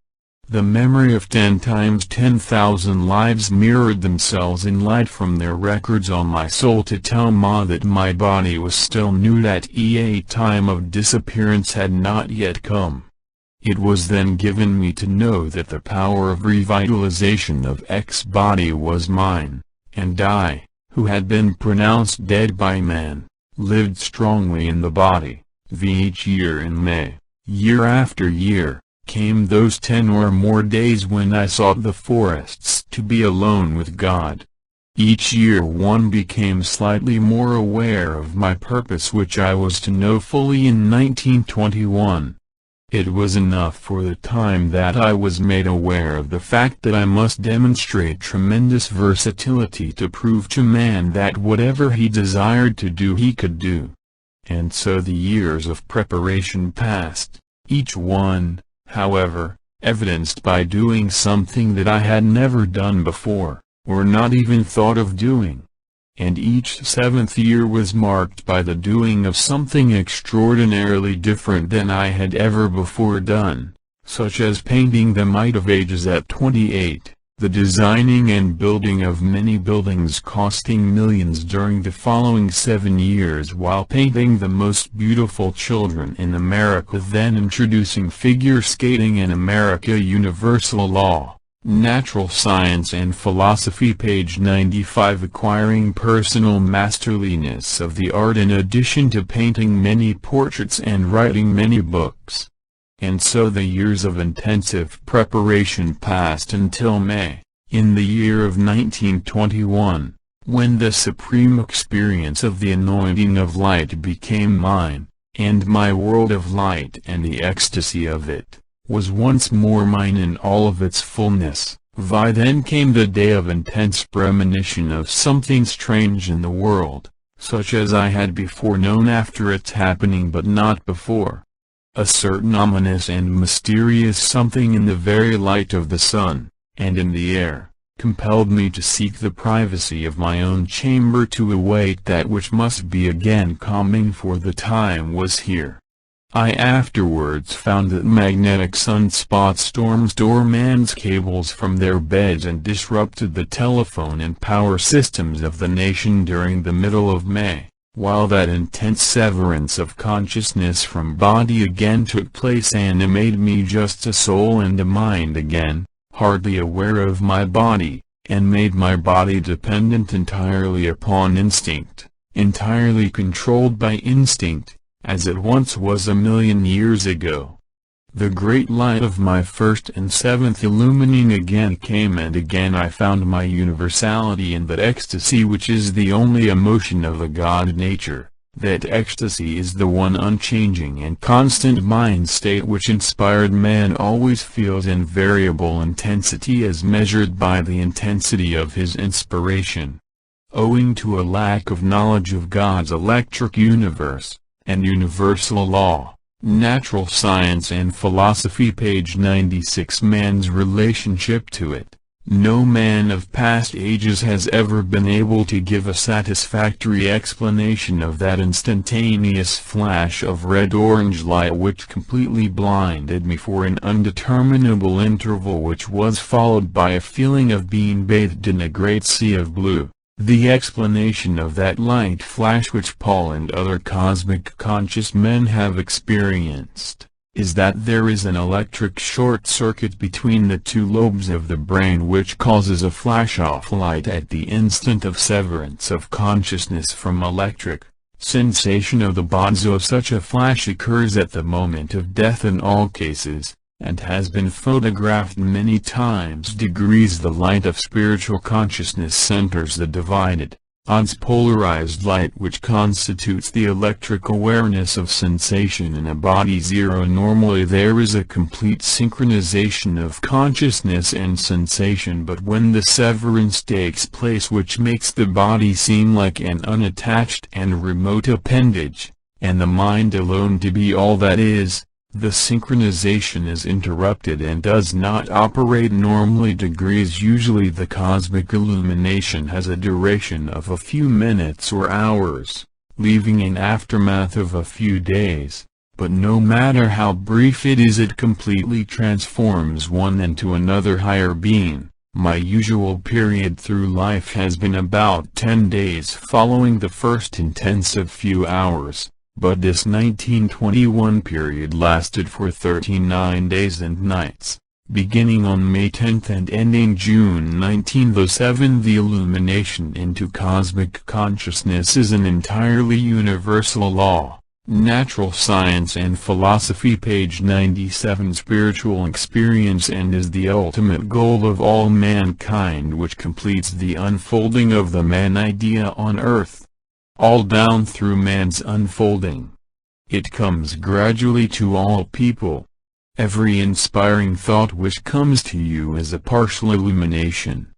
Speaker 1: The memory of 10 times 10,000 lives mirrored themselves in light from their records on my soul to tell me that my body was still new, that a time of disappearance had not yet come. It was then given me to know that the power of revitalization of X body was mine, and I, who had been pronounced dead by man, lived strongly in the body. Each year in May, year after year, came those 10 or more days when I sought the forests to be alone with God. Each year one became slightly more aware of my purpose, which I was to know fully in 1921. It was enough for the time that I was made aware of the fact that I must demonstrate tremendous versatility to prove to man that whatever he desired to do he could do. And so the years of preparation passed, each one, however, evidenced by doing something that I had never done before, or not even thought of doing. And each 7th year was marked by the doing of something extraordinarily different than I had ever before done, such as painting the Might of Ages at 28, the designing and building of many buildings costing millions during the following 7 years, while painting the most beautiful children in America, then introducing figure skating in America. Universal Law, Natural Science and Philosophy, page 95. Acquiring personal masterliness of the art in addition to painting many portraits and writing many books. And so the years of intensive preparation passed until May, in the year of 1921, when the supreme experience of the anointing of light became mine, and my world of light and the ecstasy of it was once more mine in all of its fullness. Then came the day of intense premonition of something strange in the world, such as I had before known after its happening but not before. A certain ominous and mysterious something in the very light of the sun, and in the air, compelled me to seek the privacy of my own chamber to await that which must be again coming, for the time was here. I afterwards found that magnetic sunspot storms tore man's cables from their beds and disrupted the telephone and power systems of the nation during the middle of May. While that intense severance of consciousness from body again took place and made me just a soul and a mind again, hardly aware of my body, and made my body dependent entirely upon instinct, entirely controlled by instinct, as it once was 1,000,000 years ago. The great light of my first and 7th illumining again came, and again I found my universality in that ecstasy which is the only emotion of the God nature. That ecstasy is the one unchanging and constant mind state which inspired man always feels in variable intensity as measured by the intensity of his inspiration. Owing to a lack of knowledge of God's electric universe, and universal law, Natural Science and Philosophy, page 96. Man's relationship to it. No man of past ages has ever been able to give a satisfactory explanation of that instantaneous flash of red-orange light which completely blinded me for an undeterminable interval, which was followed by a feeling of being bathed in a great sea of blue. The explanation of that light flash which Paul and other cosmic conscious men have experienced, is that there is an electric short-circuit between the two lobes of the brain which causes a flash of light at the instant of severance of consciousness from electric sensation of the body. So such a flash occurs at the moment of death in all cases, and has been photographed many times. The light of spiritual consciousness centers the divided, Odds polarized light, which constitutes the electric awareness of sensation in a body. 0 Normally there is a complete synchronization of consciousness and sensation, but when the severance takes place, which makes the body seem like an unattached and remote appendage, and the mind alone to be all that is, the synchronization is interrupted and does not operate normally. Degrees. Usually the cosmic illumination has a duration of a few minutes or hours, leaving an aftermath of a few days, but no matter how brief it is, it completely transforms one into another higher being. My usual period through life has been about 10 days following the first intensive few hours, but this 1921 period lasted for 39 days and nights, beginning on May 10 and ending June 1907. The illumination into cosmic consciousness is an entirely universal law. Natural Science and Philosophy, page 97. Spiritual experience and is the ultimate goal of all mankind, which completes the unfolding of the man idea on earth. All down through man's unfolding. It comes gradually to all people. Every inspiring thought which comes to you is a partial illumination.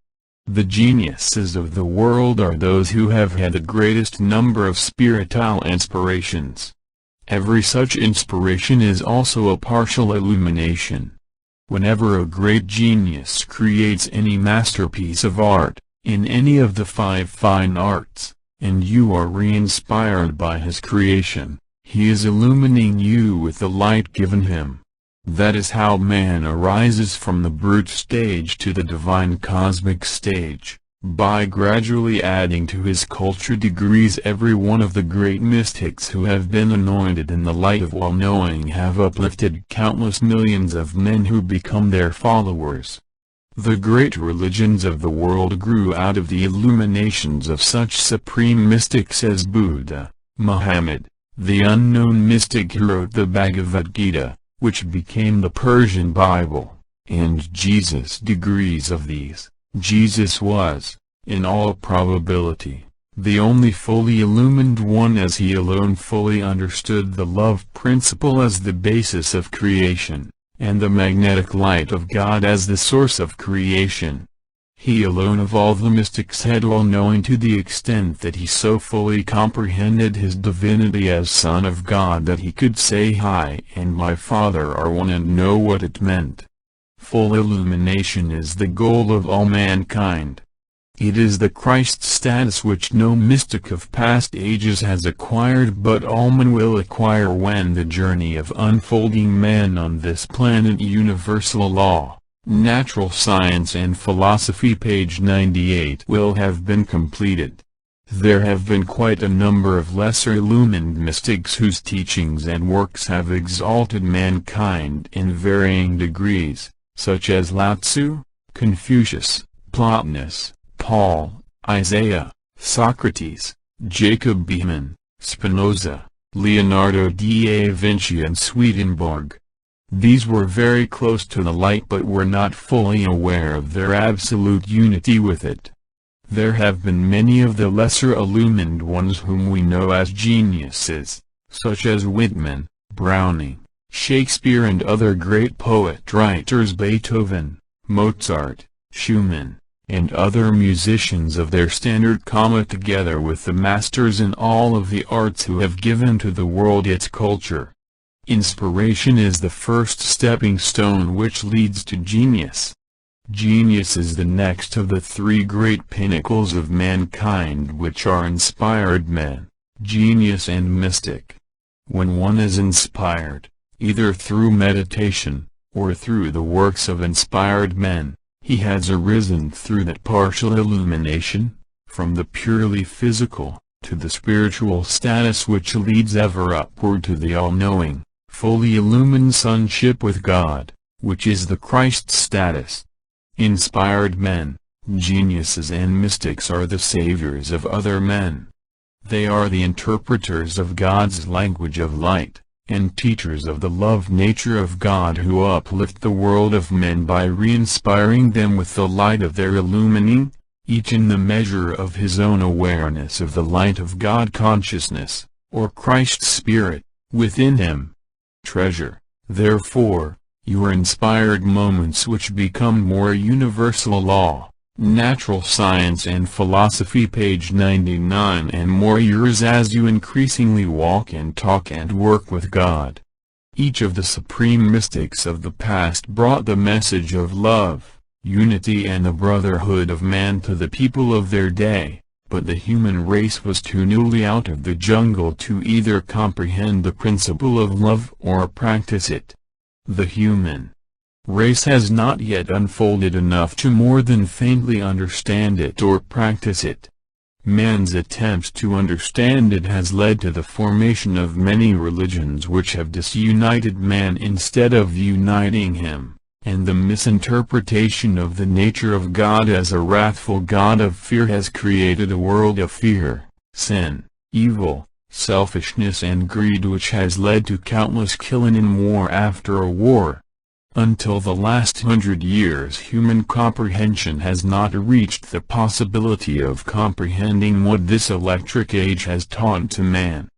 Speaker 1: The geniuses of the world are those who have had the greatest number of spiritual inspirations. Every such inspiration is also a partial illumination. Whenever a great genius creates any masterpiece of art, in any of the 5 fine arts, and you are re-inspired by his creation, he is illumining you with the light given him. That is how man arises from the brute stage to the divine cosmic stage, by gradually adding to his culture degrees. Every one of the great mystics who have been anointed in the light of all-knowing have uplifted countless millions of men who become their followers. The great religions of the world grew out of the illuminations of such supreme mystics as Buddha, Muhammad, the unknown mystic who wrote the Bhagavad Gita, which became the Persian Bible, and Jesus. Degrees of these. Jesus was, in all probability, the only fully illumined one, as he alone fully understood the love principle as the basis of creation, and the magnetic light of God as the source of creation. He alone of all the mystics had all-knowing to the extent that he so fully comprehended his divinity as Son of God that he could say "I and my Father are one" and know what it meant. Full illumination is the goal of all mankind. It is the Christ status which no mystic of past ages has acquired, but all men will acquire when the journey of unfolding man on this planet universal law, Natural Science and Philosophy, page 98, will have been completed. There have been quite a number of lesser illumined mystics whose teachings and works have exalted mankind in varying degrees, such as Lao Tzu, Confucius, Plotinus, Paul, Isaiah, Socrates, Jacob Behmen, Spinoza, Leonardo da Vinci and Swedenborg. These were very close to the light but were not fully aware of their absolute unity with it. There have been many of the lesser illumined ones whom we know as geniuses, such as Whitman, Browning, Shakespeare and other great poet-writers, Beethoven, Mozart, Schumann, and other musicians of their standard, together with the masters in all of the arts who have given to the world its culture. Inspiration is the first stepping stone which leads to genius. Genius is the next of the 3 great pinnacles of mankind, which are inspired men, genius and mystic. When one is inspired, either through meditation, or through the works of inspired men, he has arisen through that partial illumination, from the purely physical, to the spiritual status which leads ever upward to the all-knowing, fully illumined sonship with God, which is the Christ status. Inspired men, geniuses and mystics are the saviors of other men. They are the interpreters of God's language of light, and teachers of the love nature of God, who uplift the world of men by re-inspiring them with the light of their illumining, each in the measure of his own awareness of the light of God consciousness, or Christ's Spirit, within him. Treasure, therefore, your inspired moments which become more universal law, natural science and philosophy page 99 and more yours as you increasingly walk and talk and work with God. Each of the supreme mystics of the past brought the message of love, unity and the brotherhood of man to the people of their day, but the human race was too newly out of the jungle to either comprehend the principle of love or practice it. The human race has not yet unfolded enough to more than faintly understand it or practice it. Man's attempt to understand it has led to the formation of many religions which have disunited man instead of uniting him, and the misinterpretation of the nature of God as a wrathful God of fear has created a world of fear, sin, evil, selfishness and greed which has led to countless killing in war after war. Until the last 100 years human comprehension has not reached the possibility of comprehending what this electric age has taught to man.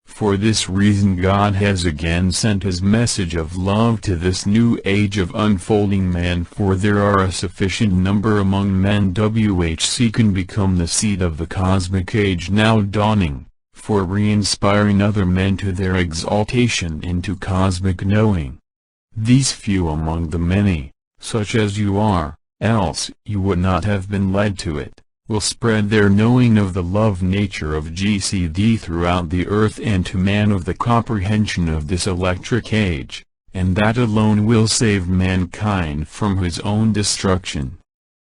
Speaker 1: For this reason God has again sent his message of love to this new age of unfolding man, for there are a sufficient number among men which can become the seed of the cosmic age now dawning, for re-inspiring other men to their exaltation into cosmic knowing. These few among the many, such as you are, else you would not have been led to it, will spread their knowing of the love nature of GCD throughout the earth and to man of the comprehension of this electric age, and that alone will save mankind from his own destruction.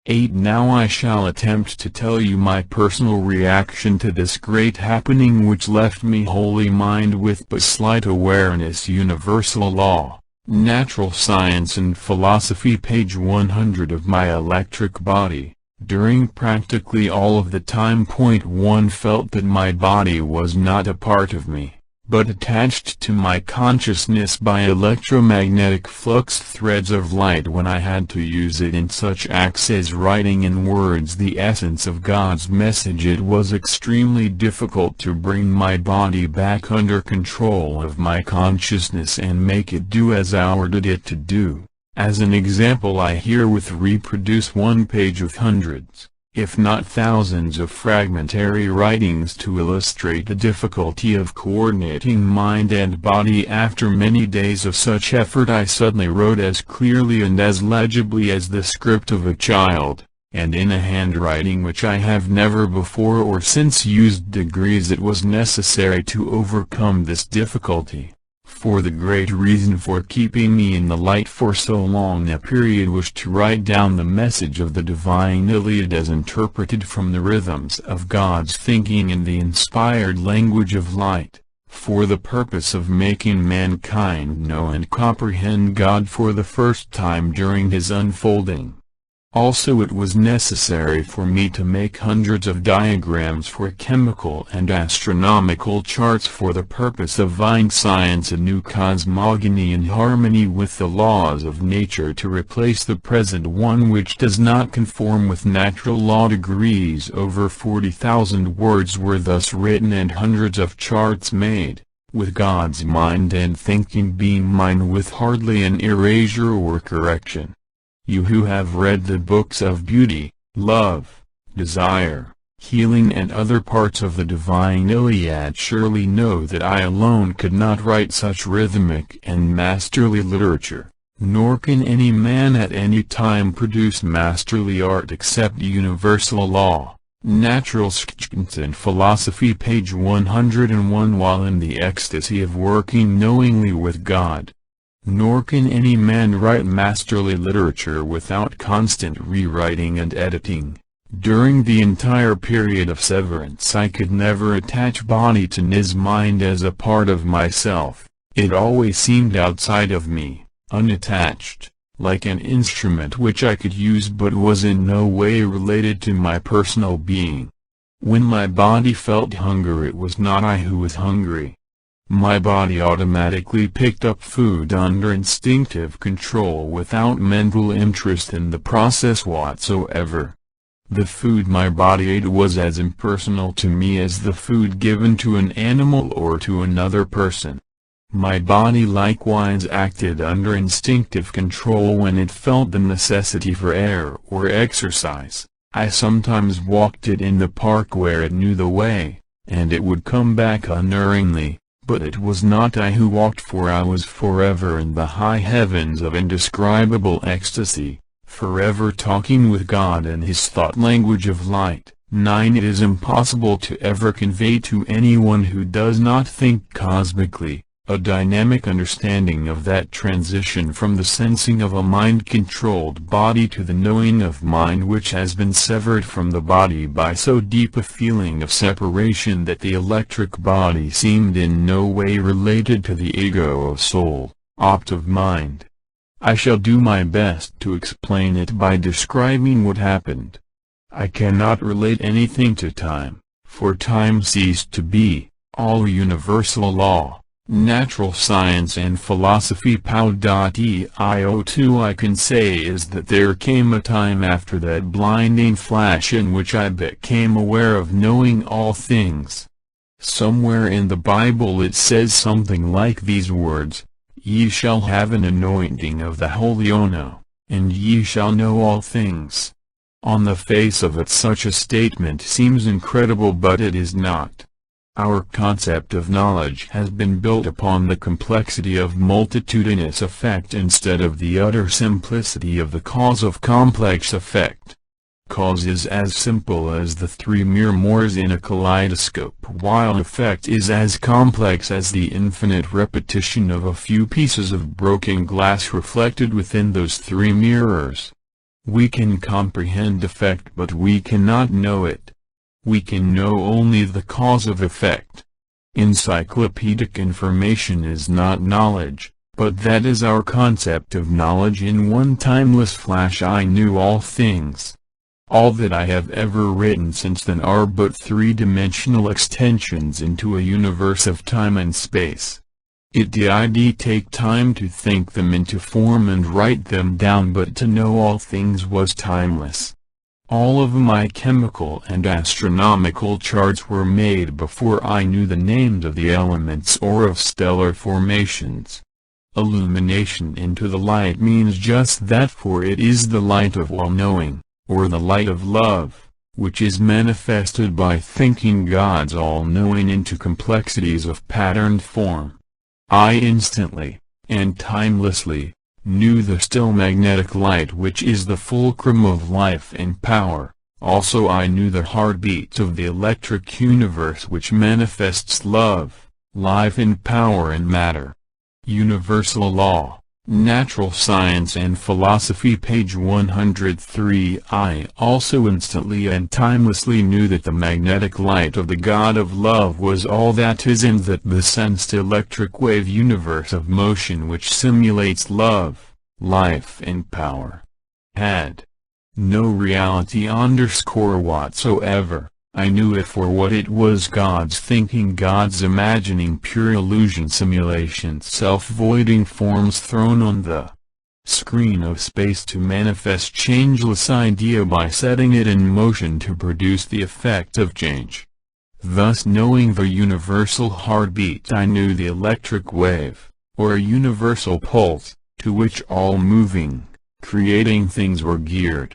Speaker 1: 8. Now I shall attempt to tell you my personal reaction to this great happening which left me wholly mind with but slight awareness. Universal law, natural science and philosophy page 100 of my electric body. During practically all of the time. 1 Felt that my body was not a part of me, but attached to my consciousness by electromagnetic flux threads of light. When I had to use it in such acts as writing in words the essence of God's message, it was extremely difficult to bring my body back under control of my consciousness and make it do as I ordered it to do. As an example, I herewith reproduce one page of hundreds, if not thousands of fragmentary writings to illustrate the difficulty of coordinating mind and body. After many days of such effort I suddenly wrote as clearly and as legibly as the script of a child, and in a handwriting which I have never before or since used. It was necessary to overcome this difficulty, for the great reason for keeping me in the light for so long a period was to write down the message of the divine Iliad as interpreted from the rhythms of God's thinking in the inspired language of light, for the purpose of making mankind know and comprehend God for the first time during his unfolding. Also it was necessary for me to make hundreds of diagrams for chemical and astronomical charts for the purpose of vying science a new cosmogony in harmony with the laws of nature to replace the present one which does not conform with natural law. Over 40,000 words were thus written and hundreds of charts made, with God's mind and thinking being mine, with hardly an erasure or correction. You who have read the books of beauty, love, desire, healing and other parts of the divine Iliad surely know that I alone could not write such rhythmic and masterly literature, nor can any man at any time produce masterly art except universal law, natural science and philosophy page 101 while in the ecstasy of working knowingly with God. Nor can any man write masterly literature without constant rewriting and editing. During the entire period of severance I could never attach body to his mind as a part of myself. It always seemed outside of me, unattached, like an instrument which I could use but was in no way related to my personal being. When my body felt hunger, it was not I who was hungry. My body automatically picked up food under instinctive control without mental interest in the process whatsoever. The food my body ate was as impersonal to me as the food given to an animal or to another person. My body likewise acted under instinctive control when it felt the necessity for air or exercise. I sometimes walked it in the park where it knew the way, and it would come back unerringly, but it was not I who walked, for I was forever in the high heavens of indescribable ecstasy, forever talking with God in his thought language of light. 9. It is impossible to ever convey to anyone who does not think cosmically, a dynamic understanding of that transition from the sensing of a mind-controlled body to the knowing of mind which has been severed from the body by so deep a feeling of separation that the electric body seemed in no way related to the ego of soul, opt of mind. I shall do my best to explain it by describing what happened. I cannot relate anything to time, for time ceased to be. All universal law, natural science and philosophy POW.EIO2 I can say is that there came a time after that blinding flash in which I became aware of knowing all things. Somewhere in the Bible it says something like these words, "Ye shall have an anointing of the Holy Ono, and ye shall know all things." On the face of it such a statement seems incredible, but it is not. Our concept of knowledge has been built upon the complexity of multitudinous effect instead of the utter simplicity of the cause of complex effect. Cause is as simple as the three mirrors in a kaleidoscope, while effect is as complex as the infinite repetition of a few pieces of broken glass reflected within those three mirrors. We can comprehend effect, but we cannot know it. We can know only the cause of effect. Encyclopedic information is not knowledge, but that is our concept of knowledge. In one timeless flash I knew all things. All that I have ever written since then are but three-dimensional extensions into a universe of time and space. It did take time to think them into form and write them down, but to know all things was timeless. All of my chemical and astronomical charts were made before I knew the names of the elements or of stellar formations. Illumination into the light means just that, for it is the light of all-knowing, or the light of love, which is manifested by thinking God's all-knowing into complexities of patterned form. I instantly, and timelessly, knew the still magnetic light which is the fulcrum of life and power. Also I knew the heartbeat of the electric universe which manifests love, life and power in matter. Universal law, natural science and philosophy page 103. I also instantly and timelessly knew that the magnetic light of the God of love was all that is, and that the sensed electric wave universe of motion which simulates love, life and power had no reality whatsoever. I knew it for what it was: God's thinking, God's imagining, pure illusion, simulation, self-voiding forms thrown on the screen of space to manifest changeless idea by setting it in motion to produce the effect of change. Thus, knowing the universal heartbeat, I knew the electric wave, or a universal pulse, to which all moving, creating things were geared.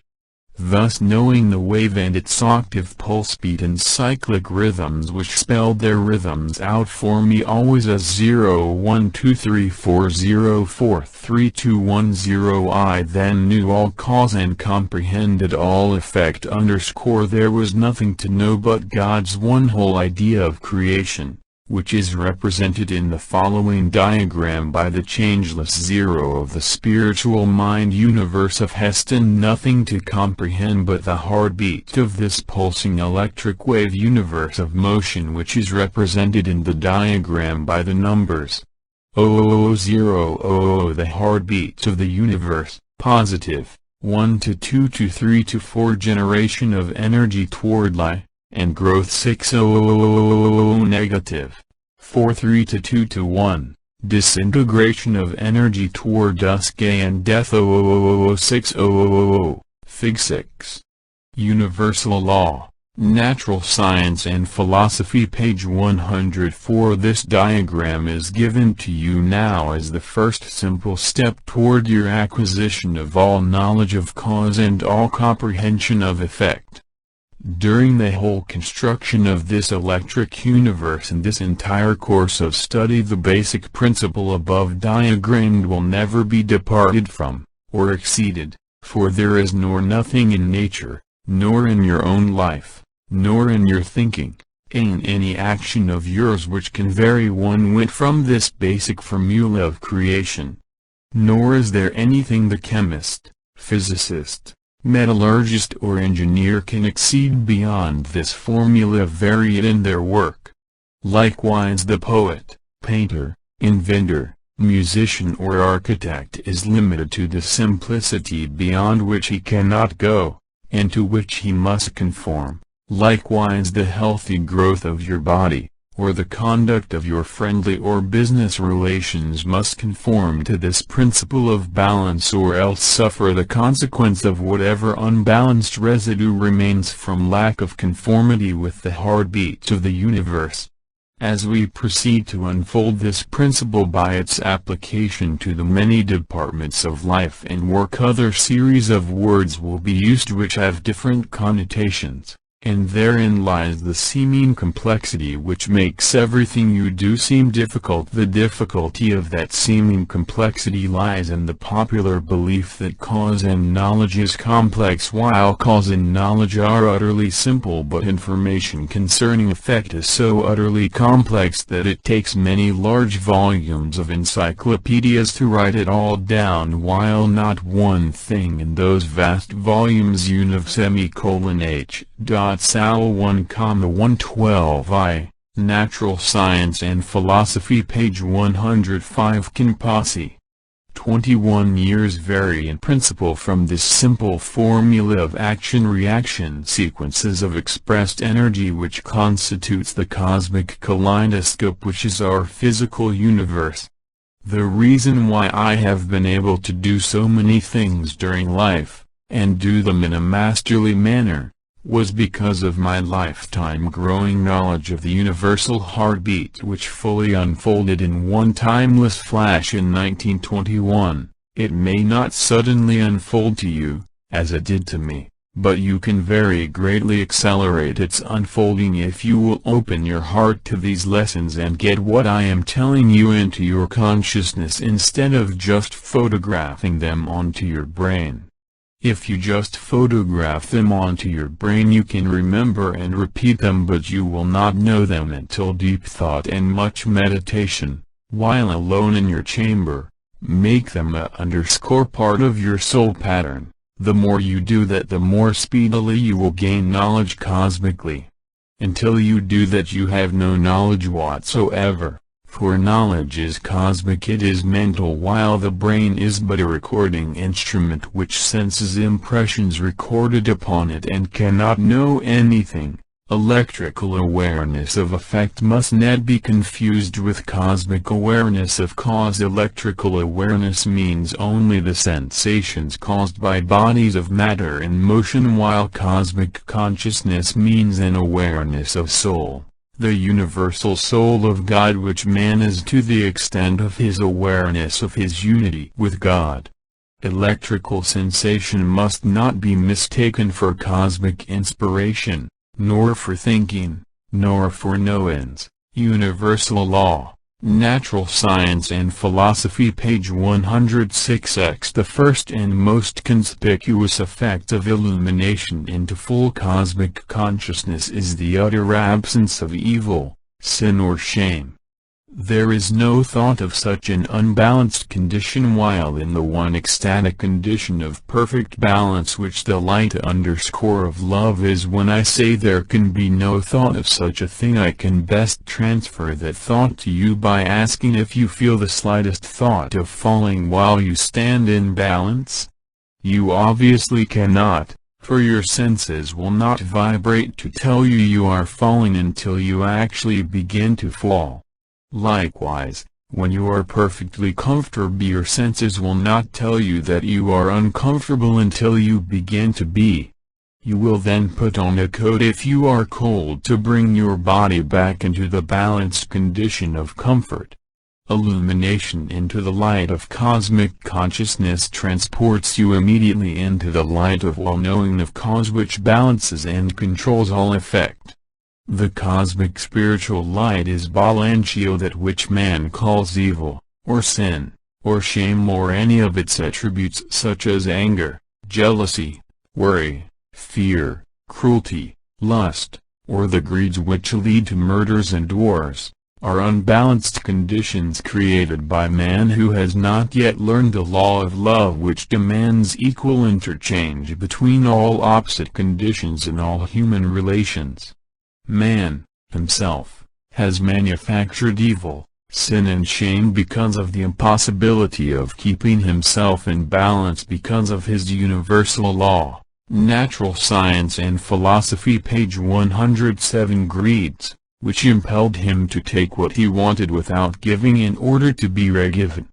Speaker 1: Thus, knowing the wave and its octave pulse beat and cyclic rhythms which spelled their rhythms out for me always as 0 1 2 3 4 0 4 3 2 1 0, I then knew all cause and comprehended all effect. There was nothing to know but God's one whole idea of creation, which is represented in the following diagram by the changeless zero of the spiritual mind universe of Heston. Nothing to comprehend but the heartbeat of this pulsing electric wave universe of motion, which is represented in the diagram by the numbers 00000, the heartbeat of the universe, positive, 1 to 2 to 3 to 4, generation of energy toward life and growth, 600 negative, 4 3 to 2 to 1, disintegration of energy toward dusk and death, 600, fig 6. Universal Law, Natural Science and Philosophy, page 104. This diagram is given to you now as the first simple step toward your acquisition of all knowledge of cause and all comprehension of effect. During the whole construction of this electric universe and this entire course of study, the basic principle above diagrammed will never be departed from, or exceeded, for there is nor nothing in nature, nor in your own life, nor in your thinking, in any action of yours which can vary one whit from this basic formula of creation. Nor is there anything the chemist, physicist, metallurgist or engineer can exceed beyond this formula, vary it in their work. Likewise the poet, painter, inventor, musician or architect is limited to the simplicity beyond which he cannot go, and to which he must conform. Likewise the healthy growth of your body, or the conduct of your friendly or business relations must conform to this principle of balance, or else suffer the consequence of whatever unbalanced residue remains from lack of conformity with the heartbeat of the universe. As we proceed to unfold this principle by its application to the many departments of life and work, other series of words will be used which have different connotations. And therein lies the seeming complexity which makes everything you do seem difficult. The difficulty of that seeming complexity lies in the popular belief that cause and knowledge is complex, while cause and knowledge are utterly simple, but information concerning effect is so utterly complex that it takes many large volumes of encyclopedias to write it all down, while not one thing in those vast volumes univ H. Sal 1,112 Natural Science and Philosophy, page 105 can posse 21 years vary in principle from this simple formula of action-reaction sequences of expressed energy which constitutes the cosmic kaleidoscope which is our physical universe. The reason why I have been able to do so many things during life, and do them in a masterly manner, was because of my lifetime growing knowledge of the universal heartbeat which fully unfolded in one timeless flash in 1921. It may not suddenly unfold to you, as it did to me, but you can very greatly accelerate its unfolding if you will open your heart to these lessons and get what I am telling you into your consciousness instead of just photographing them onto your brain. If you just photograph them onto your brain you can remember and repeat them, but you will not know them until deep thought and much meditation, while alone in your chamber, make them a part of your soul pattern. The more you do that, the more speedily you will gain knowledge cosmically. Until you do that you have no knowledge whatsoever. For knowledge is cosmic, it is mental, while the brain is but a recording instrument which senses impressions recorded upon it and cannot know anything. Electrical awareness of effect must not be confused with cosmic awareness of cause. Electrical awareness means only the sensations caused by bodies of matter in motion, while cosmic consciousness means an awareness of soul, the universal soul of God, which man is to the extent of his awareness of his unity with God. Electrical sensation must not be mistaken for cosmic inspiration, nor for thinking, nor for knowings. Universal Law, Natural Science and Philosophy, page 106. The first and most conspicuous effect of illumination into full cosmic consciousness is the utter absence of evil, sin or shame. There is no thought of such an unbalanced condition while in the one ecstatic condition of perfect balance which the light of love is. When I say there can be no thought of such a thing, I can best transfer that thought to you by asking if you feel the slightest thought of falling while you stand in balance. You obviously cannot, for your senses will not vibrate to tell you you are falling until you actually begin to fall. Likewise, when you are perfectly comfortable, your senses will not tell you that you are uncomfortable until you begin to be. You will then put on a coat if you are cold to bring your body back into the balanced condition of comfort. Illumination into the light of cosmic consciousness transports you immediately into the light of all-knowing of cause, which balances and controls all effect. The cosmic spiritual light is Balanchio, that which man calls evil, or sin, or shame, or any of its attributes such as anger, jealousy, worry, fear, cruelty, lust, or the greeds which lead to murders and wars, are unbalanced conditions created by man who has not yet learned the law of love, which demands equal interchange between all opposite conditions in all human relations. Man, himself, has manufactured evil, sin and shame because of the impossibility of keeping himself in balance because of his universal law. Natural Science and Philosophy, page 107. Greeds, which impelled him to take what he wanted without giving in order to be re-given.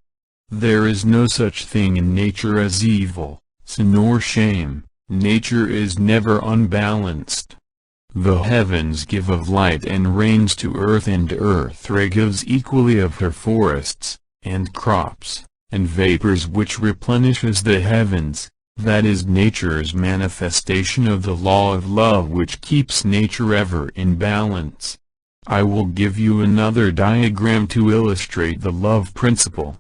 Speaker 1: There is no such thing in nature as evil, sin or shame. Nature is never unbalanced. The heavens give of light and rains to earth, and earth gives equally of her forests, and crops, and vapors, which replenishes the heavens. That is nature's manifestation of the law of love, which keeps nature ever in balance. I will give you another diagram to illustrate the love principle.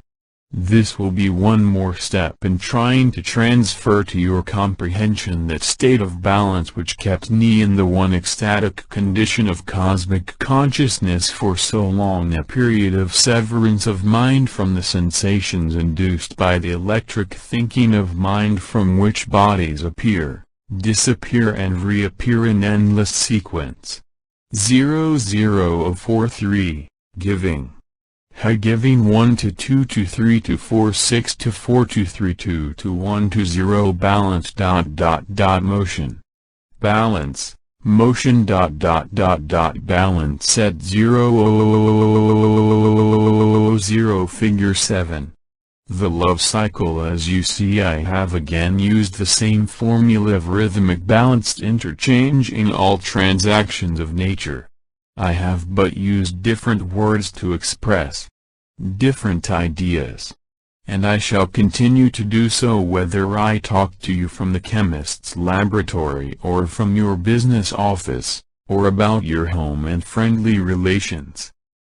Speaker 1: This will be one more step in trying to transfer to your comprehension that state of balance which kept me in the one ecstatic condition of cosmic consciousness for so long a period of severance of mind from the sensations induced by the electric thinking of mind, from which bodies appear, disappear and reappear in endless sequence. 00043, Giving. Giving 1 to 2 to 3 to 4 6 to 4 to 3 2 to 1 to 0 Balance. Motion. Balance, motion. Balance at 0 Figure 7. The love cycle. As you see, I have again used the same formula of rhythmic balanced interchange in all transactions of nature. I have but used different words to express different ideas. And I shall continue to do so whether I talk to you from the chemist's laboratory or from your business office, or about your home and friendly relations.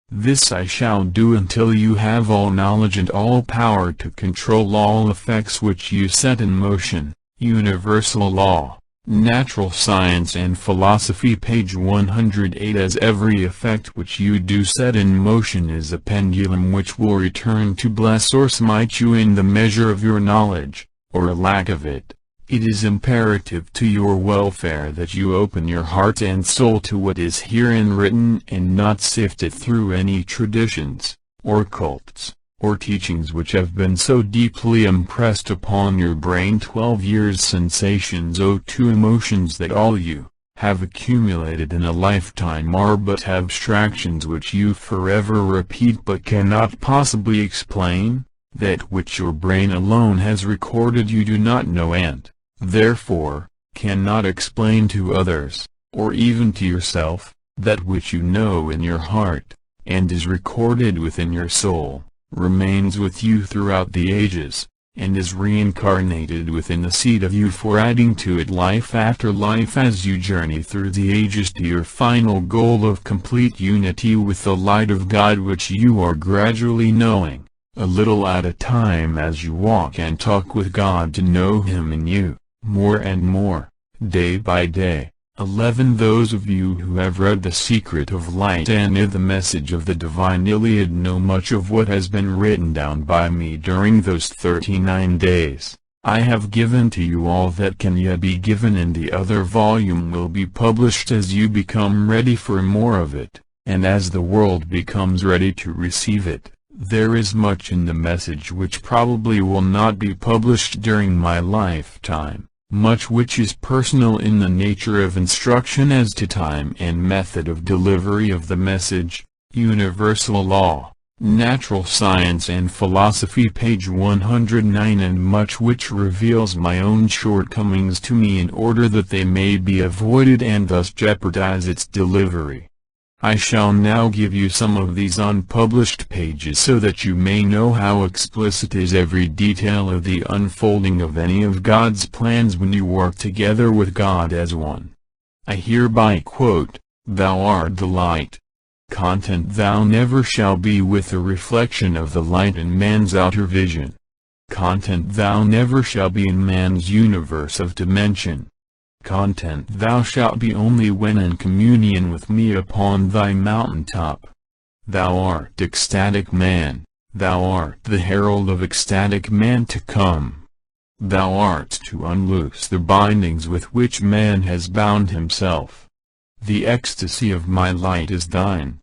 Speaker 1: This I shall do until you have all knowledge and all power to control all effects which you set in motion. Universal Law. Natural Science and Philosophy, page 108. As every effect which you do set in motion is a pendulum which will return to bless or smite you in the measure of your knowledge, or a lack of it, it is imperative to your welfare that you open your heart and soul to what is herein written, and not sift it through any traditions, or cults, or teachings which have been so deeply impressed upon your brain. 12 years. Sensations. 02 Emotions that all you have accumulated in a lifetime are but abstractions which you forever repeat but cannot possibly explain. That which your brain alone has recorded you do not know, and, therefore, cannot explain to others, or even to yourself. That which you know in your heart, and is recorded within your soul, remains with you throughout the ages, and is reincarnated within the seed of you for adding to it life after life as you journey through the ages to your final goal of complete unity with the light of God, which you are gradually knowing, a little at a time, as you walk and talk with God to know Him in you, more and more, day by day. 11 Those of you who have read The Secret of Light and the Message of the Divine Iliad know much of what has been written down by me during those 39 days. I have given to you all that can yet be given, and the other volume will be published as you become ready for more of it, and as the world becomes ready to receive it. There is much in the message which probably will not be published during my lifetime. Much which is personal in the nature of instruction as to time and method of delivery of the message. Universal Law. Natural Science and Philosophy page 109, and much which reveals my own shortcomings to me in order that they may be avoided and thus jeopardize its delivery. I shall now give you some of these unpublished pages so that you may know how explicit is every detail of the unfolding of any of God's plans when you work together with God as one. I hereby quote, "Thou art the light. Content: Thou never shall be with the reflection of the light in man's outer vision. Content: Thou never shall be in man's universe of dimension. Content: Thou shalt be only when in communion with me upon thy mountain top. Thou art ecstatic man, thou art the herald of ecstatic man to come. Thou art to unloose the bindings with which man has bound himself. The ecstasy of my light is thine.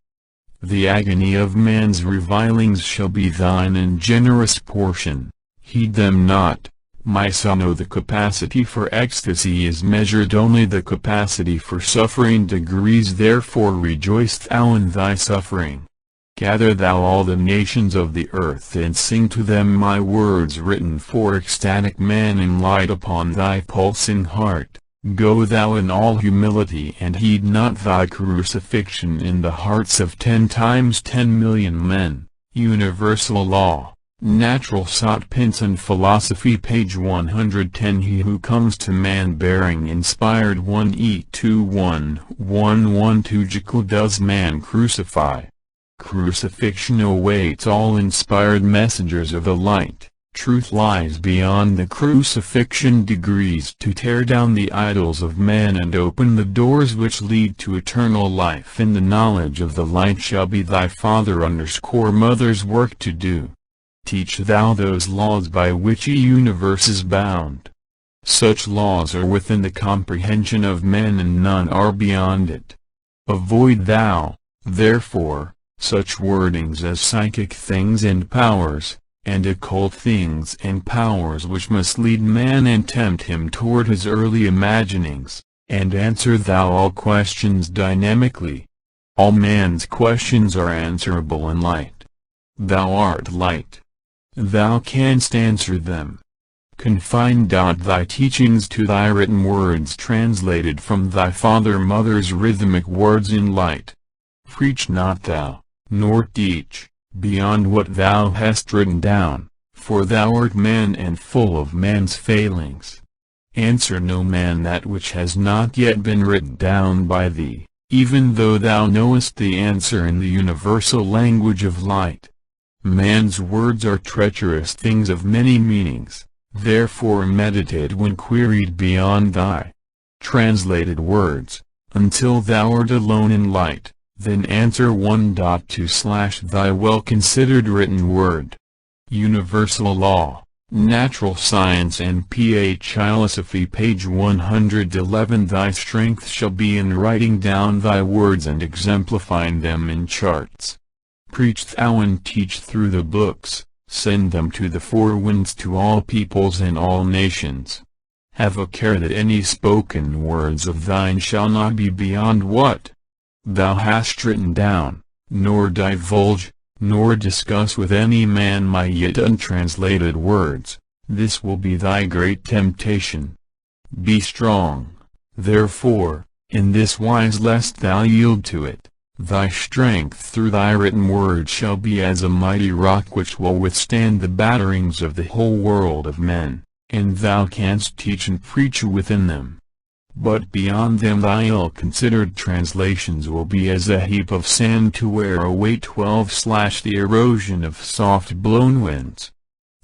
Speaker 1: The agony of man's revilings shall be thine in generous portion. Heed them not, my son. O the capacity for ecstasy is measured only the capacity for suffering degrees, therefore rejoice thou in thy suffering. Gather thou all the nations of the earth and sing to them my words written for ecstatic man in light upon thy pulsing heart. Go thou in all humility and heed not thy crucifixion in the hearts of 10 times 10 million men. Universal Law, Natural Science and Philosophy page 110. He who comes to man bearing inspired 1E2111 Jekyll does man crucify. Crucifixion awaits all inspired messengers of the light. Truth lies beyond the crucifixion degrees to tear down the idols of man and open the doors which lead to eternal life. In the knowledge of the light shall be thy father_mother's work to do. Teach thou those laws by which a universe is bound. Such laws are within the comprehension of men and none are beyond it. Avoid thou, therefore, such wordings as psychic things and powers, and occult things and powers which must lead man and tempt him toward his early imaginings, and answer thou all questions dynamically. All man's questions are answerable in light. Thou art light. Thou canst answer them. Confine thy teachings to thy written words translated from thy father-mother's rhythmic words in light. Preach not thou, nor teach, beyond what thou hast written down, for thou art man and full of man's failings. Answer no man that which has not yet been written down by thee, even though thou knowest the answer in the universal language of light. Man's words are treacherous things of many meanings, therefore meditate when queried beyond thy translated words, until thou art alone in light. Then answer 1.2/ thy well-considered written word. Universal Law, Natural Science and Philosophy page 111. Thy strength shall be in writing down thy words and exemplifying them in charts. Preach thou and teach through the books, send them to the four winds to all peoples and all nations. Have a care that any spoken words of thine shall not be beyond what thou hast written down, nor divulge, nor discuss with any man my yet untranslated words. This will be thy great temptation. Be strong, therefore, in this wise lest thou yield to it. Thy strength through thy written word shall be as a mighty rock which will withstand the batterings of the whole world of men, and thou canst teach and preach within them. But beyond them thy ill-considered translations will be as a heap of sand to where await 12/ the erosion of soft-blown winds.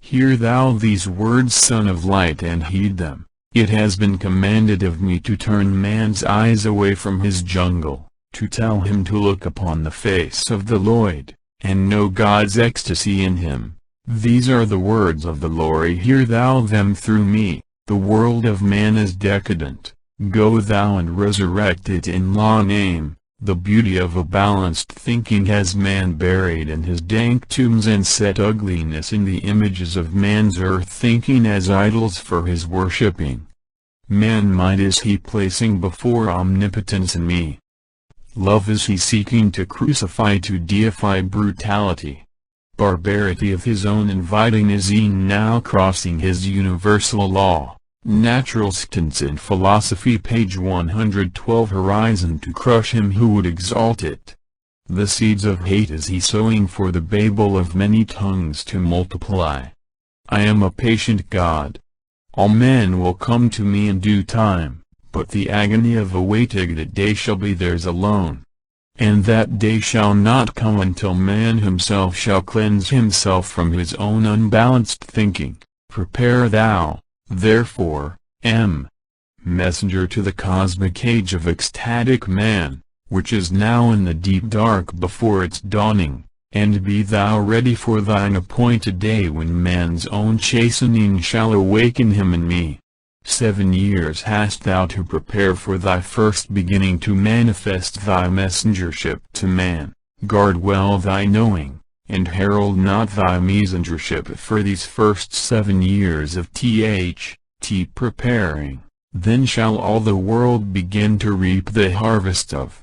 Speaker 1: Hear thou these words, son of light, and heed them. It has been commanded of me to turn man's eyes away from his jungle, to tell him to look upon the face of the Lord, and know God's ecstasy in him. These are the words of the Lord. Hear thou them through me. The world of man is decadent. Go thou and resurrect it in law name. The beauty of a balanced thinking has man buried in his dank tombs and set ugliness in the images of man's earth thinking as idols for his worshipping. Man mind is he placing before omnipotence in me. Love is he seeking to crucify to deify brutality. barbarity of his own inviting is e'en now crossing his universal law. Natural stance in philosophy, page 112. Horizon to crush him who would exalt it. The seeds of hate is he sowing for the Babel of many tongues to multiply. I am a patient God. All men will come to me in due time, but the agony of awaiting that day shall be theirs alone. And that day shall not come until man himself shall cleanse himself from his own unbalanced thinking. Prepare thou, therefore, messenger to the cosmic age of ecstatic man, which is now in the deep dark before its dawning, and be thou ready for thine appointed day when man's own chastening shall awaken him and me. 7 years hast thou to prepare for thy first beginning to manifest thy messengership to man. Guard well thy knowing, and herald not thy messengership for these first 7 years of preparing. Then shall all the world begin to reap the harvest of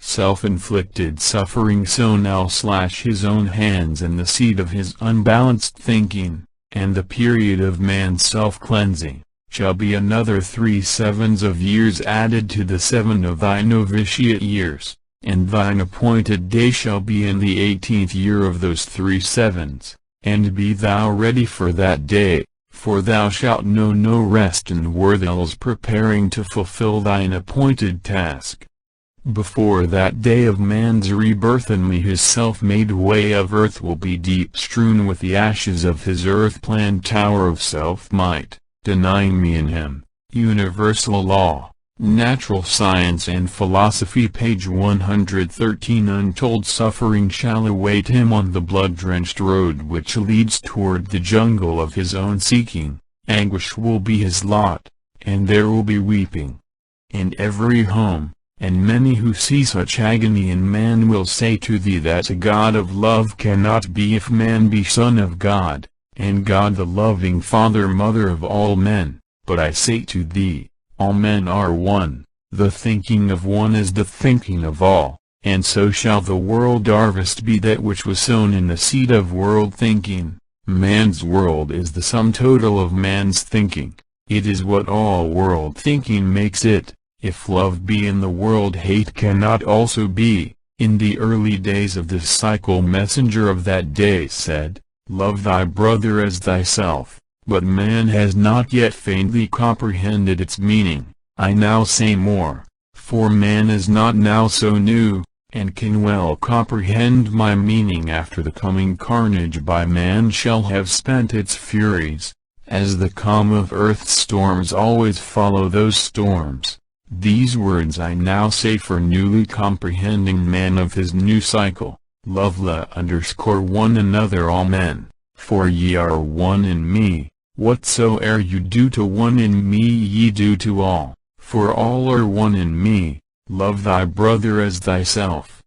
Speaker 1: self-inflicted suffering sown /his own hands and the seed of his unbalanced thinking, and the period of man's self-cleansing shall be another 3 sevens of years added to the 7 of thy novitiate years, and thine appointed day shall be in the 18th year of those 3 sevens, and be thou ready for that day, for thou shalt know no rest in worthils preparing to fulfill thine appointed task. Before that day of man's rebirth in me his self-made way of earth will be deep strewn with the ashes of his earth-planned tower of self-might, denying me in him. Universal Law, Natural Science and Philosophy, page 113. Untold suffering shall await him on the blood-drenched road which leads toward the jungle of his own seeking. Anguish will be his lot, and there will be weeping in every home, and many who see such agony in man will say to thee that a God of love cannot be if man be son of God, and God the loving Father Mother of all men. But I say to thee, all men are one, the thinking of one is the thinking of all, and so shall the world harvest be that which was sown in the seed of world thinking. Man's world is the sum total of man's thinking, it is what all world thinking makes it. If love be in the world, hate cannot also be. In the early days of this cycle, messenger of that day said, love thy brother as thyself, but man has not yet faintly comprehended its meaning. I now say more, for man is not now so new, and can well comprehend my meaning after the coming carnage by man shall have spent its furies, as the calm of earth's storms always follow those storms. These words I now say for newly comprehending man of his new cycle. Love _one another all men, for ye are one in me, whatsoe'er you do to one in me ye do to all, for all are one in me. Love thy brother as thyself.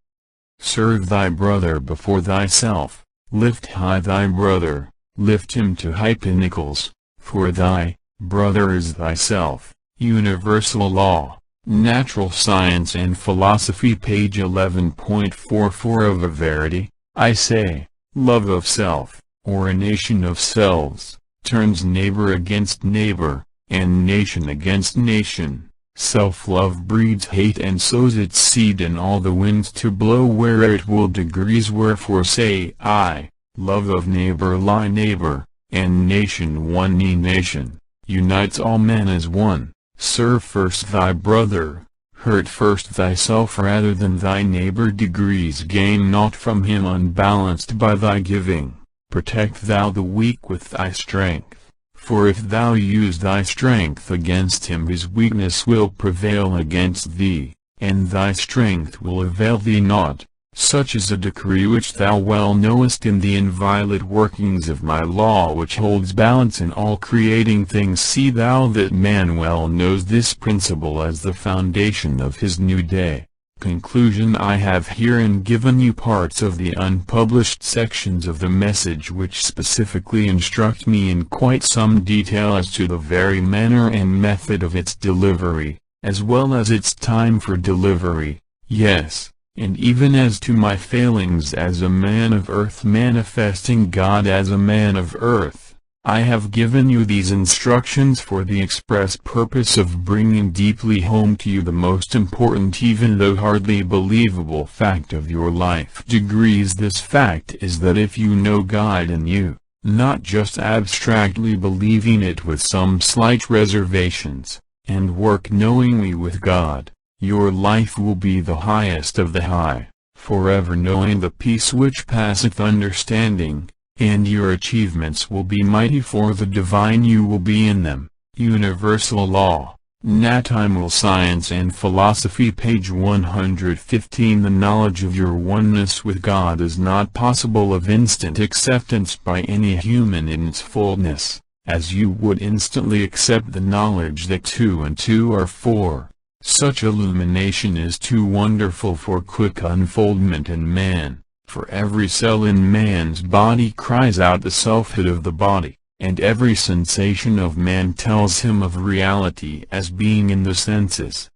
Speaker 1: Serve thy brother before thyself, lift high thy brother, lift him to high pinnacles, for thy brother is thyself. Universal Law, Natural Science and Philosophy, page 11.44. Of a verity, I say, love of self, or a nation of selves, turns neighbor against neighbor, and nation against nation. Self-love breeds hate and sows its seed in all the winds to blow where it will degrees. Wherefore say I, love of neighbor lie neighbor, and nation one nation, unites all men as one. Serve first thy brother, hurt first thyself rather than thy neighbor. Degrees gain naught from him unbalanced by thy giving. Protect thou the weak with thy strength, for if thou use thy strength against him his weakness will prevail against thee, and thy strength will avail thee naught. Such is a decree which thou well knowest in the inviolate workings of my law which holds balance in all creating things. See thou that man well knows this principle as the foundation of his new day. Conclusion. I have herein given you parts of the unpublished sections of the message which specifically instruct me in quite some detail as to the very manner and method of its delivery, as well as its time for delivery. Yes, and even as to my failings as a man of earth manifesting God as a man of earth, I have given you these instructions for the express purpose of bringing deeply home to you the most important even though hardly believable fact of your life. This fact is that if you know God in you, not just abstractly believing it with some slight reservations, and work knowingly with God, your life will be the highest of the high, forever knowing the peace which passeth understanding, and your achievements will be mighty for the divine you will be in them. Universal Law, Natural Science and Philosophy, page 115. The knowledge of your oneness with God is not possible of instant acceptance by any human in its fullness, as you would instantly accept the knowledge that 2 and 2 are 4. Such illumination is too wonderful for quick unfoldment in man, for every cell in man's body cries out the selfhood of the body, and every sensation of man tells him of reality as being in the senses.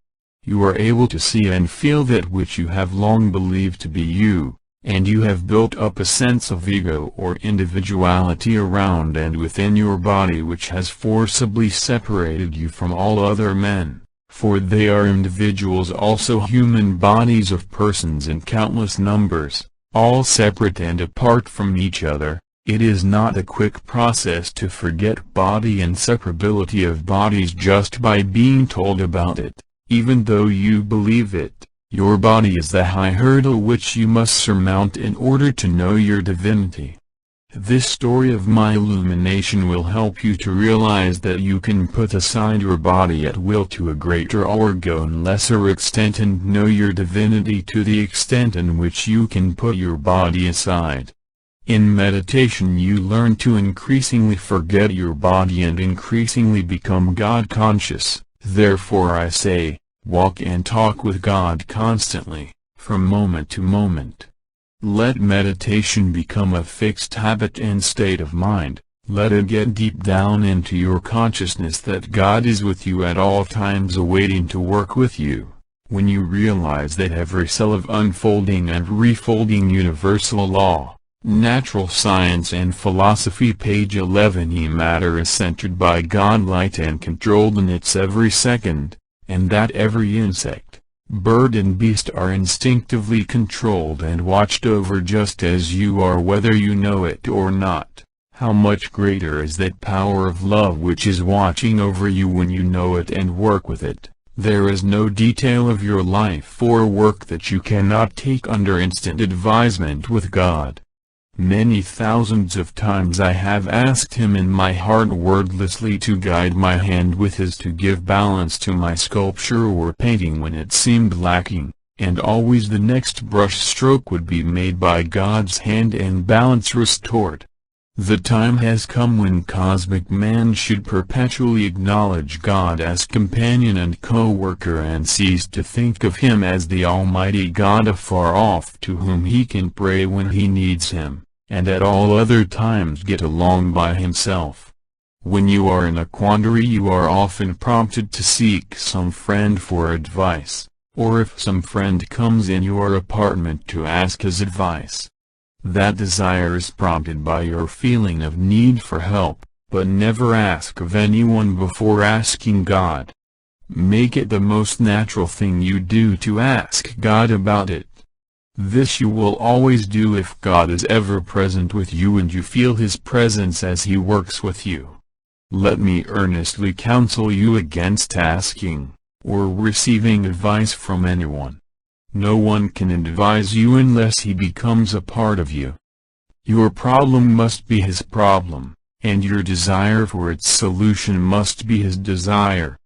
Speaker 1: You are able to see and feel that which you have long believed to be you, and you have built up a sense of ego or individuality around and within your body which has forcibly separated you from all other men. For they are individuals, also human bodies of persons in countless numbers, all separate and apart from each other. It is not a quick process to forget body and separability of bodies just by being told about it, even though you believe it. Your body is the high hurdle which you must surmount in order to know your divinity. This story of my illumination will help you to realize that you can put aside your body at will to a greater or go in lesser extent and know your divinity to the extent in which you can put your body aside. In meditation you learn to increasingly forget your body and increasingly become God-conscious. Therefore I say, walk and talk with God constantly, from moment to moment. Let meditation become a fixed habit and state of mind. Let it get deep down into your consciousness that God is with you at all times, awaiting to work with you. When you realize that every cell of unfolding and refolding universal law, Natural Science and Philosophy, page 11, matter is centered by God light and controlled in its every second, and that every insect, bird and beast are instinctively controlled and watched over just as you are, whether you know it or not. How much greater is that power of love which is watching over you when you know it and work with it. There is no detail of your life or work that you cannot take under instant advisement with God. Many thousands of times I have asked Him in my heart wordlessly to guide my hand with His, to give balance to my sculpture or painting when it seemed lacking, and always the next brush stroke would be made by God's hand and balance restored. The time has come when cosmic man should perpetually acknowledge God as companion and co-worker and cease to think of Him as the Almighty God afar off to whom he can pray when he needs Him, and at all other times get along by himself. When you are in a quandary you are often prompted to seek some friend for advice, or if some friend comes in your apartment to ask his advice. That desire is prompted by your feeling of need for help, but never ask of anyone before asking God. Make it the most natural thing you do to ask God about it. This you will always do if God is ever present with you and you feel His presence as He works with you. Let me earnestly counsel you against asking, or receiving advice from anyone. No one can advise you unless he becomes a part of you. Your problem must be his problem, and your desire for its solution must be his desire.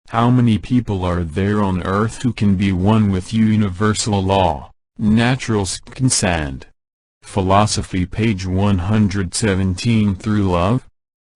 Speaker 1: How many people are there on earth who can be one with universal law, natural science and philosophy, page 117, through love?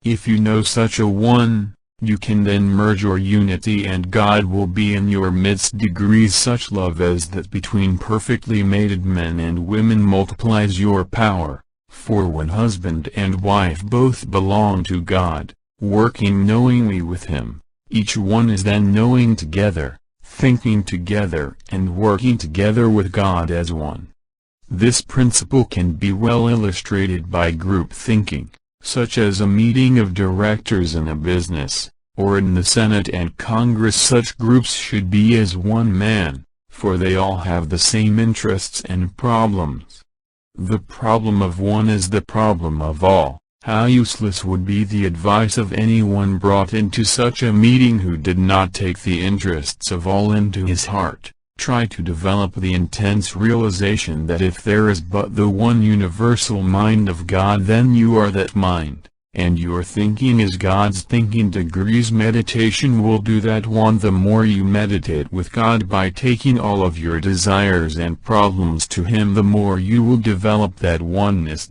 Speaker 1: If you know such a one, you can then merge your unity and God will be in your midst. Degrees such love as that between perfectly mated men and women multiplies your power, for when husband and wife both belong to God, working knowingly with Him, each one is then knowing together, thinking together and working together with God as one. This principle can be well illustrated by group thinking, such as a meeting of directors in a business, or in the Senate and Congress. Such groups should be as one man, for they all have the same interests and problems. The problem of one is the problem of all. How useless would be the advice of anyone brought into such a meeting who did not take the interests of all into his heart. Try to develop the intense realization that if there is but the one universal mind of God, then you are that mind, and your thinking is God's thinking. Meditation will do that one. The more you meditate with God by taking all of your desires and problems to Him, the more you will develop that oneness.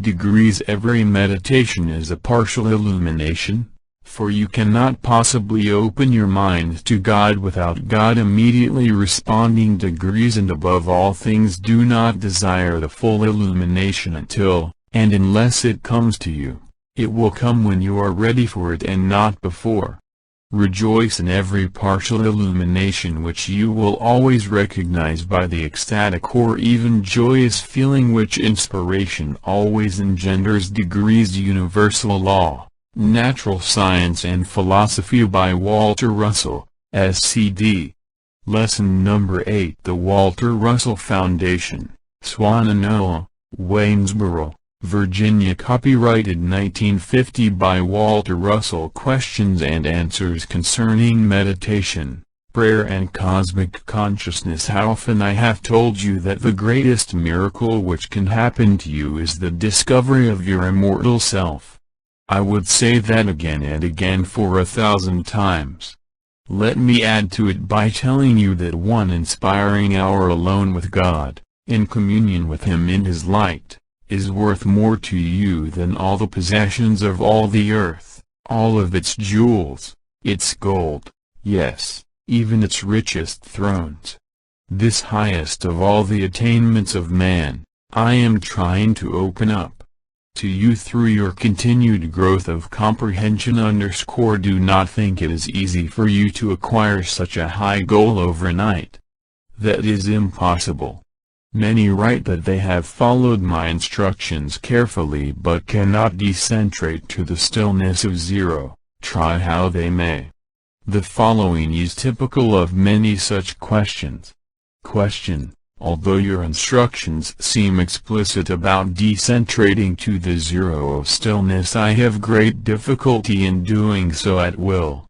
Speaker 1: Every meditation is a partial illumination, for you cannot possibly open your mind to God without God immediately responding. And above all things, do not desire the full illumination until, and unless it comes to you. It will come when you are ready for it and not before. Rejoice in every partial illumination which you will always recognize by the ecstatic or even joyous feeling which inspiration always engenders. Universal Law, Natural Science and Philosophy by Walter Russell, SCD. Lesson number 8. The Walter Russell Foundation, Swannanoa, Waynesboro, Virginia. Copyrighted 1950 by Walter Russell. Questions and answers concerning meditation, prayer and cosmic consciousness. How often I have told you that the greatest miracle which can happen to you is the discovery of your immortal self. I would say that again and again for 1,000 times. Let me add to it by telling you that one inspiring hour alone with God, in communion with Him in His light, is worth more to you than all the possessions of all the earth, all of its jewels, its gold, yes, even its richest thrones. This highest of all the attainments of man, I am trying to open up to you through your continued growth of comprehension. Do not think it is easy for you to acquire such a high goal overnight. That is impossible. Many write that they have followed my instructions carefully but cannot decentrate to the stillness of zero, try how they may. The following is typical of many such questions. Question: although your instructions seem explicit about decentrating to the zero of stillness, I have great difficulty in doing so at will.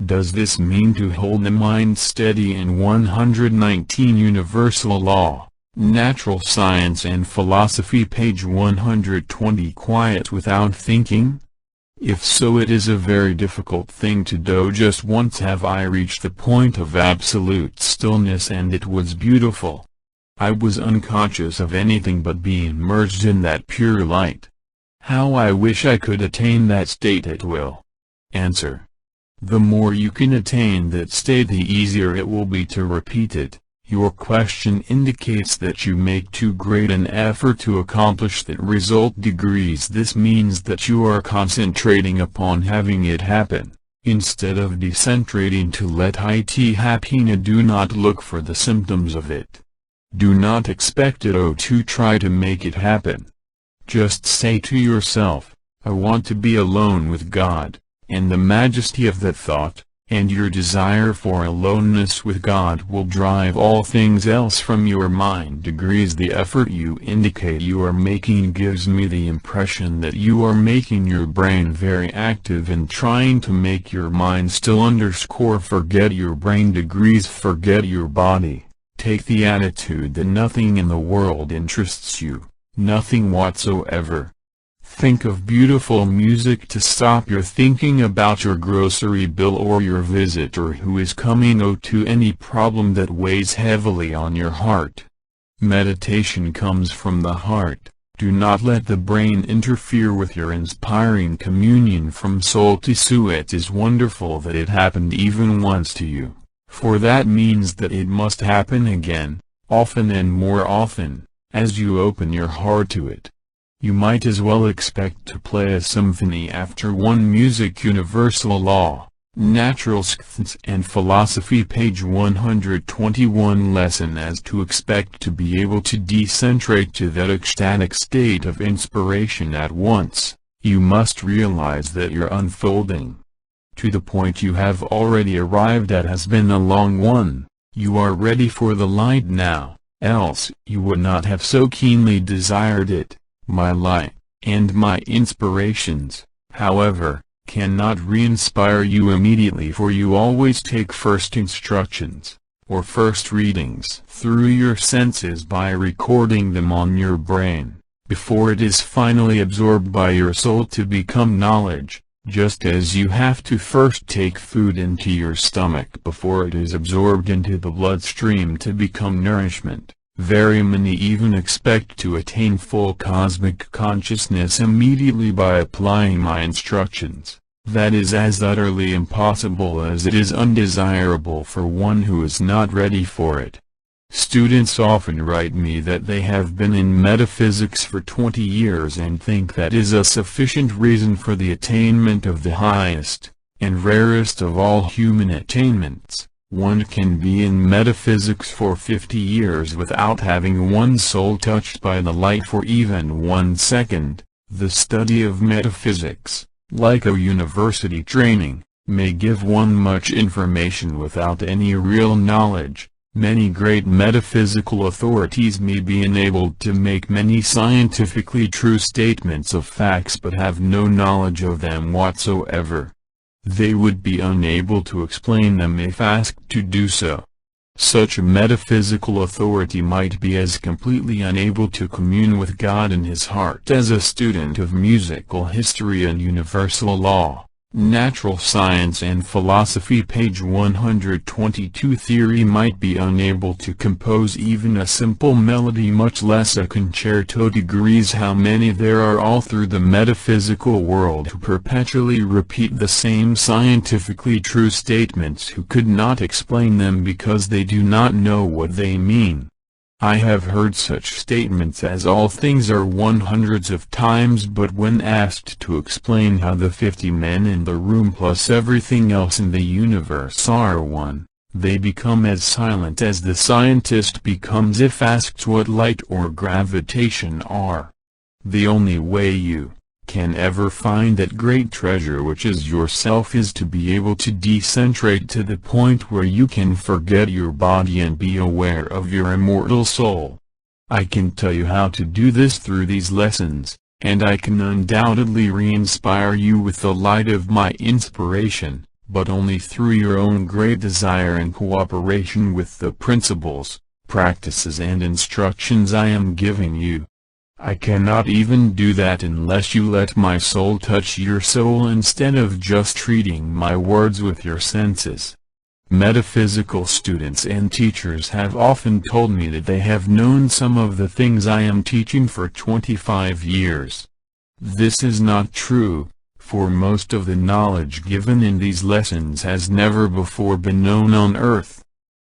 Speaker 1: Does this mean to hold the mind steady in 119? Universal Law, Natural Science and Philosophy, page 120. Quiet without thinking? If so, it is a very difficult thing to do. Just once have I reached the point of absolute stillness, and it was beautiful. I was unconscious of anything but being merged in that pure light. How I wish I could attain that state at will. Answer: the more you can attain that state, the easier it will be to repeat it. Your question indicates that you make too great an effort to accomplish that result. This means that you are concentrating upon having it happen, instead of decentrating to let it happen. Do not look for the symptoms of it. Do not expect it to try to make it happen. Just say to yourself, I want to be alone with God, and the majesty of that thought, and your desire for aloneness with God will drive all things else from your mind. The effort you indicate you are making gives me the impression that you are making your brain very active in trying to make your mind still. Forget your brain. Forget your body. Take the attitude that nothing in the world interests you, nothing whatsoever. Think of beautiful music to stop your thinking about your grocery bill or your visitor who is coming, to any problem that weighs heavily on your heart. Meditation comes from the heart. Do not let the brain interfere with your inspiring communion from soul to soul. It is wonderful that it happened even once to you, for that means that it must happen again, often and more often, as you open your heart to it. You might as well expect to play a symphony after one music. Universal Law, Natural Science and Philosophy, page 121. Lesson: as to expect to be able to decentrate to that ecstatic state of inspiration at once, you must realize that your unfolding to the point you have already arrived at has been a long one. You are ready for the light now, else you would not have so keenly desired it. My light, and my inspirations, however, cannot re-inspire you immediately, for you always take first instructions, or first readings, through your senses by recording them on your brain, before it is finally absorbed by your soul to become knowledge, just as you have to first take food into your stomach before it is absorbed into the bloodstream to become nourishment. Very many even expect to attain full cosmic consciousness immediately by applying my instructions. That is as utterly impossible as it is undesirable for one who is not ready for it. Students often write me that they have been in metaphysics for 20 years and think that is a sufficient reason for the attainment of the highest and rarest of all human attainments. One can be in metaphysics for 50 years without having one's soul touched by the light for even 1 second. The study of metaphysics, like a university training, may give one much information without any real knowledge. Many great metaphysical authorities may be enabled to make many scientifically true statements of facts but have no knowledge of them whatsoever. They would be unable to explain them if asked to do so. Such a metaphysical authority might be as completely unable to commune with God in his heart as a student of musical history and universal law. Natural Science and Philosophy, page 122. Theory might be unable to compose even a simple melody, much less a concerto. Degrees how many there are all through the metaphysical world who perpetually repeat the same scientifically true statements, who could not explain them because they do not know what they mean. I have heard such statements as all things are one hundreds of times, but when asked to explain how the 50 men in the room plus everything else in the universe are one, they become as silent as the scientist becomes if asked what light or gravitation are. The only way you can ever find that great treasure which is yourself is to be able to decentrate to the point where you can forget your body and be aware of your immortal soul. I can tell you how to do this through these lessons, and I can undoubtedly re-inspire you with the light of my inspiration, but only through your own great desire and cooperation with the principles, practices and instructions I am giving you. I cannot even do that unless you let my soul touch your soul instead of just treating my words with your senses. Metaphysical students and teachers have often told me that they have known some of the things I am teaching for 25 years. This is not true, for most of the knowledge given in these lessons has never before been known on earth.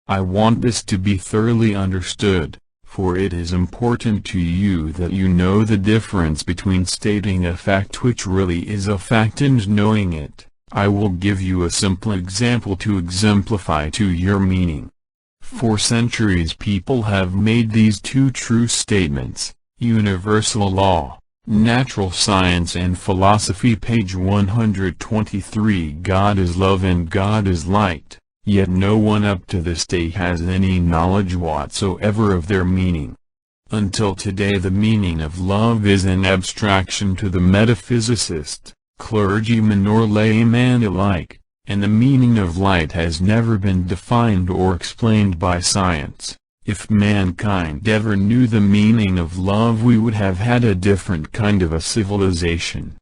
Speaker 1: I want this to be thoroughly understood, for it is important to you that you know the difference between stating a fact which really is a fact and knowing it. I will give you a simple example to exemplify to your meaning. For centuries people have made these two true statements: universal law, Natural Science and Philosophy, page 123. God is love and God is light. Yet no one up to this day has any knowledge whatsoever of their meaning. Until today the meaning of love is an abstraction to the metaphysicist, clergyman or layman alike, and the meaning of light has never been defined or explained by science. If mankind ever knew the meaning of love, we would have had a different kind of a civilization.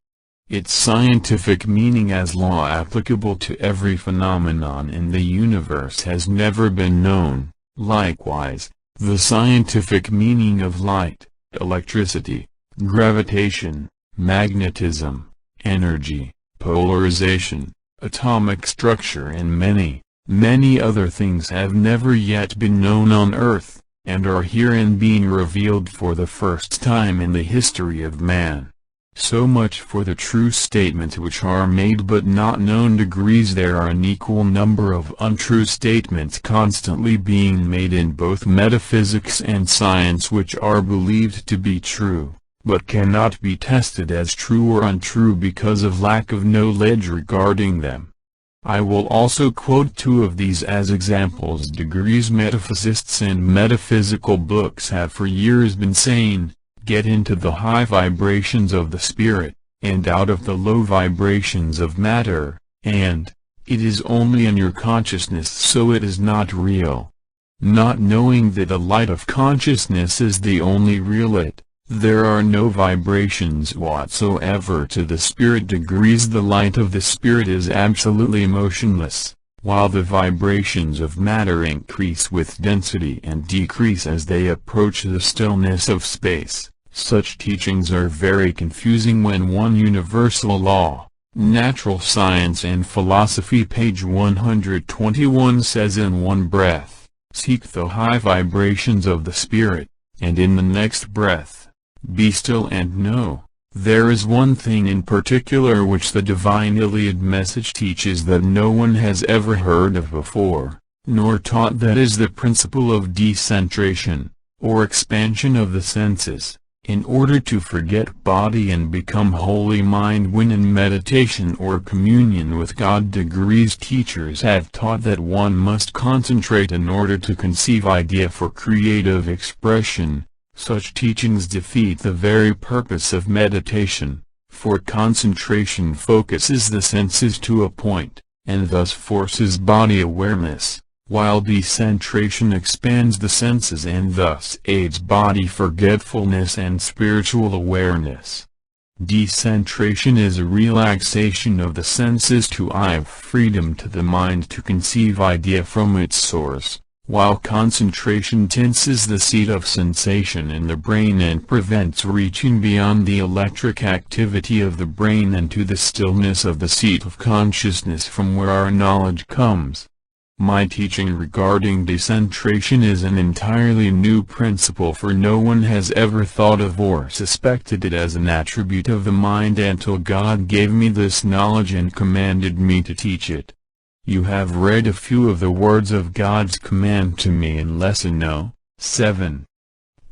Speaker 1: Its scientific meaning as law applicable to every phenomenon in the universe has never been known. Likewise, the scientific meaning of light, electricity, gravitation, magnetism, energy, polarization, atomic structure and many, many other things have never yet been known on Earth, and are herein being revealed for the first time in the history of man. So much for the true statements which are made but not known. Degrees. There are an equal number of untrue statements constantly being made in both metaphysics and science which are believed to be true, but cannot be tested as true or untrue because of lack of knowledge regarding them. I will also quote two of these as examples. Degrees. Metaphysicists and metaphysical books have for years been saying, get into the high vibrations of the spirit, and out of the low vibrations of matter, and it is only in your consciousness, so it is not real. Not knowing that the light of consciousness is the only real it, there are no vibrations whatsoever to the spirit. Degrees. The light of the spirit is absolutely motionless, while the vibrations of matter increase with density and decrease as they approach the stillness of space. Such teachings are very confusing when one universal law, Natural Science and Philosophy, page 121 says, in one breath, seek the high vibrations of the spirit, and in the next breath, be still and know. There is one thing in particular which the Divine Iliad message teaches that no one has ever heard of before, nor taught, that is the principle of decentration, or expansion of the senses, in order to forget body and become holy mind when in meditation or communion with God. Degrees. Teachers have taught that one must concentrate in order to conceive idea for creative expression. Such teachings defeat the very purpose of meditation, for concentration focuses the senses to a point, and thus forces body awareness, while decentration expands the senses and thus aids body forgetfulness and spiritual awareness. Decentration is a relaxation of the senses to give freedom to the mind to conceive idea from its source, while concentration tenses the seat of sensation in the brain and prevents reaching beyond the electric activity of the brain and to the stillness of the seat of consciousness from where our knowledge comes. My teaching regarding decentration is an entirely new principle, for no one has ever thought of or suspected it as an attribute of the mind until God gave me this knowledge and commanded me to teach it. You have read a few of the words of God's command to me in Lesson No. 7.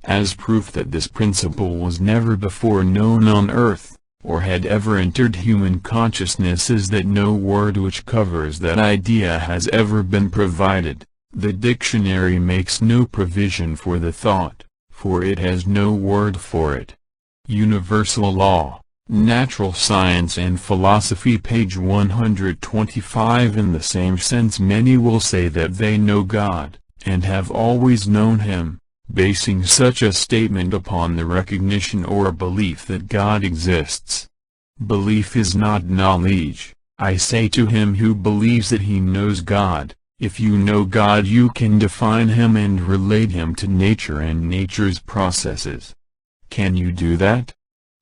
Speaker 1: As proof that this principle was never before known on earth, or had ever entered human consciousness, is that no word which covers that idea has ever been provided. The dictionary makes no provision for the thought, for it has no word for it. Universal Law, Natural Science and Philosophy, page 125. In the same sense, many will say that they know God, and have always known Him, basing such a statement upon the recognition or belief that God exists. Belief is not knowledge. I say to him who believes that he knows God, if you know God, you can define Him and relate Him to nature and nature's processes. Can you do that?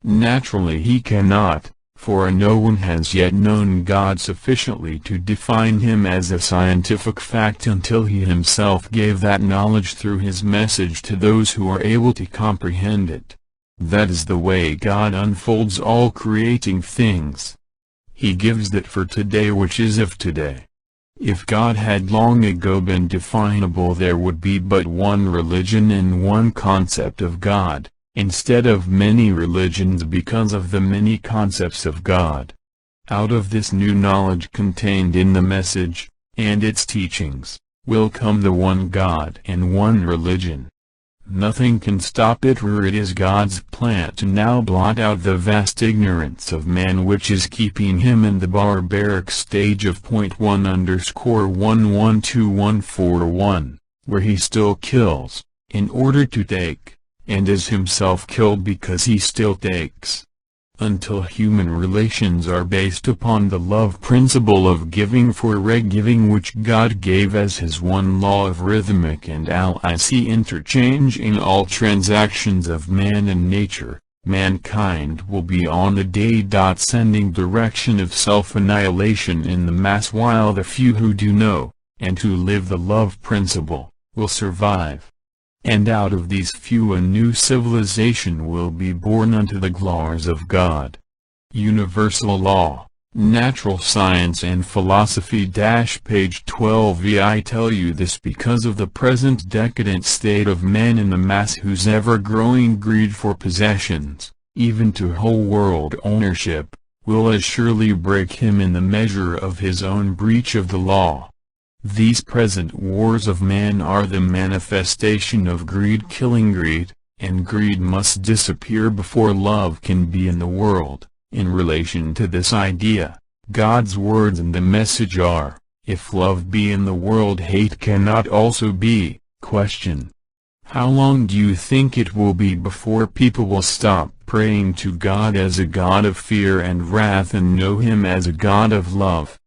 Speaker 1: Naturally he cannot, for no one has yet known God sufficiently to define Him as a scientific fact until He Himself gave that knowledge through His message to those who are able to comprehend it. That is the way God unfolds all creating things. He gives that for today which is of today. If God had long ago been definable, there would be but one religion and one concept of God, instead of many religions, because of the many concepts of God. Out of this new knowledge contained in the message, and its teachings, will come the one God and one religion. Nothing can stop it, for it is God's plan to now blot out the vast ignorance of man which is keeping him in the barbaric stage of .1_112141, where he still kills, in order to take, and is himself killed because he still takes. Until human relations are based upon the love principle of giving for re-giving, which God gave as His one law of rhythmic and LIC interchange in all transactions of man and nature, mankind will be on the descending direction of self-annihilation in the mass, while the few who do know, and who live the love principle, will survive. And out of these few a new civilization will be born unto the glories of God. Universal Law, Natural Science and Philosophy. Page 12. I tell you this because of the present decadent state of man in the mass, whose ever-growing greed for possessions, even to whole world ownership, will as surely break him in the measure of his own breach of the law. These present wars of man are the manifestation of greed killing greed, and greed must disappear before love can be in the world. In relation to this idea, God's words and the message are, if love be in the world, hate cannot also be. Question: how long do you think it will be before people will stop praying to God as a God of fear and wrath and know Him as a God of love?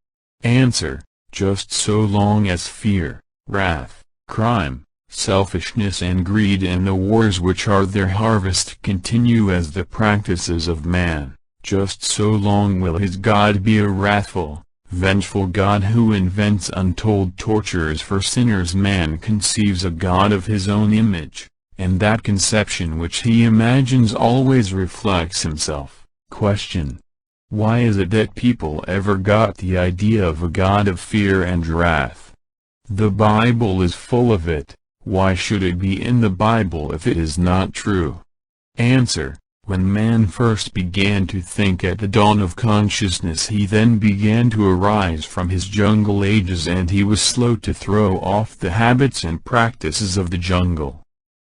Speaker 1: Answer: just so long as fear, wrath, crime, selfishness and greed and the wars which are their harvest continue as the practices of man, just so long will his God be a wrathful, vengeful God who invents untold tortures for sinners. Man conceives a God of his own image, and that conception which he imagines always reflects himself. Question: why is it that people ever got the idea of a God of fear and wrath? The Bible is full of it. Why should it be in the Bible if it is not true? Answer: when man first began to think at the dawn of consciousness, he then began to arise from his jungle ages, and he was slow to throw off the habits and practices of the jungle.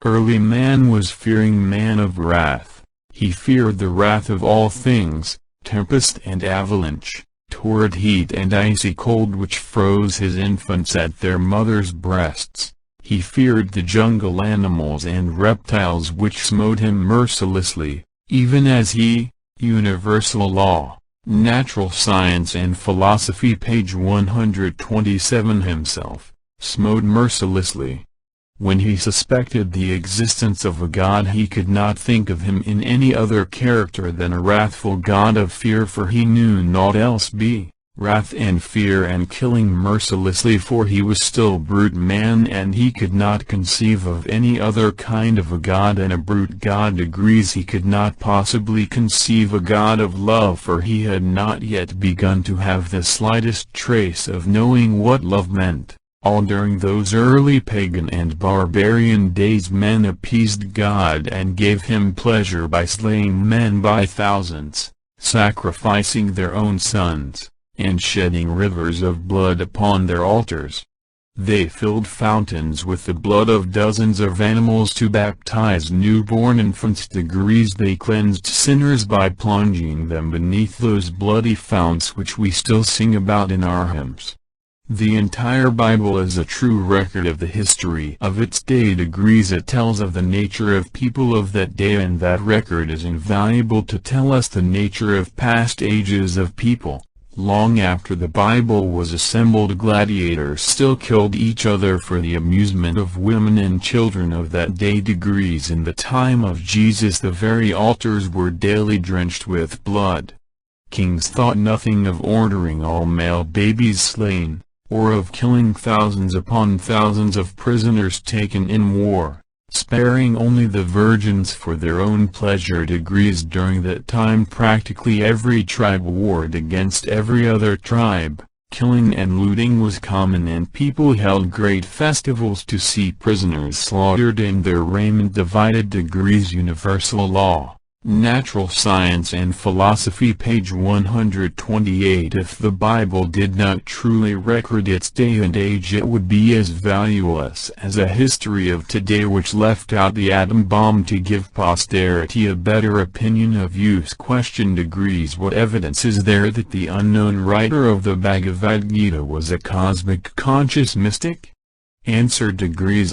Speaker 1: Early man was fearing man of wrath. He feared the wrath of all things, tempest and avalanche, torrid heat and icy cold which froze his infants at their mothers' breasts. He feared the jungle animals and reptiles which smote him mercilessly, even as he, Universal Law, Natural Science and Philosophy. Page 127. Himself, smote mercilessly. When he suspected the existence of a God, he could not think of him in any other character than a wrathful God of fear, for he knew naught else be wrath and fear and killing mercilessly, for he was still brute man, and he could not conceive of any other kind of a God than a brute God. He could not possibly conceive a God of love, for he had not yet begun to have the slightest trace of knowing what love meant. All during those early pagan and barbarian days men appeased God and gave him pleasure by slaying men by thousands, sacrificing their own sons, and shedding rivers of blood upon their altars. They filled fountains with the blood of dozens of animals to baptize newborn infants. They cleansed sinners by plunging them beneath those bloody founts which we still sing about in our hymns. The entire Bible is a true record of the history of its day. It tells of the nature of people of that day, and that record is invaluable to tell us the nature of past ages of people. Long after the Bible was assembled, gladiators still killed each other for the amusement of women and children of that day. In the time of Jesus the very altars were daily drenched with blood. Kings thought nothing of ordering all male babies slain, or of killing thousands upon thousands of prisoners taken in war, sparing only the virgins for their own pleasure. During that time practically every tribe warred against every other tribe, killing and looting was common, and people held great festivals to see prisoners slaughtered and their raiment divided. Universal Law, Natural Science and Philosophy. Page 128. If the Bible did not truly record its day and age, it would be as valueless as a history of today which left out the atom bomb to give posterity a better opinion of use. Question: what evidence is there that the unknown writer of the Bhagavad Gita was a cosmic conscious mystic? Answer: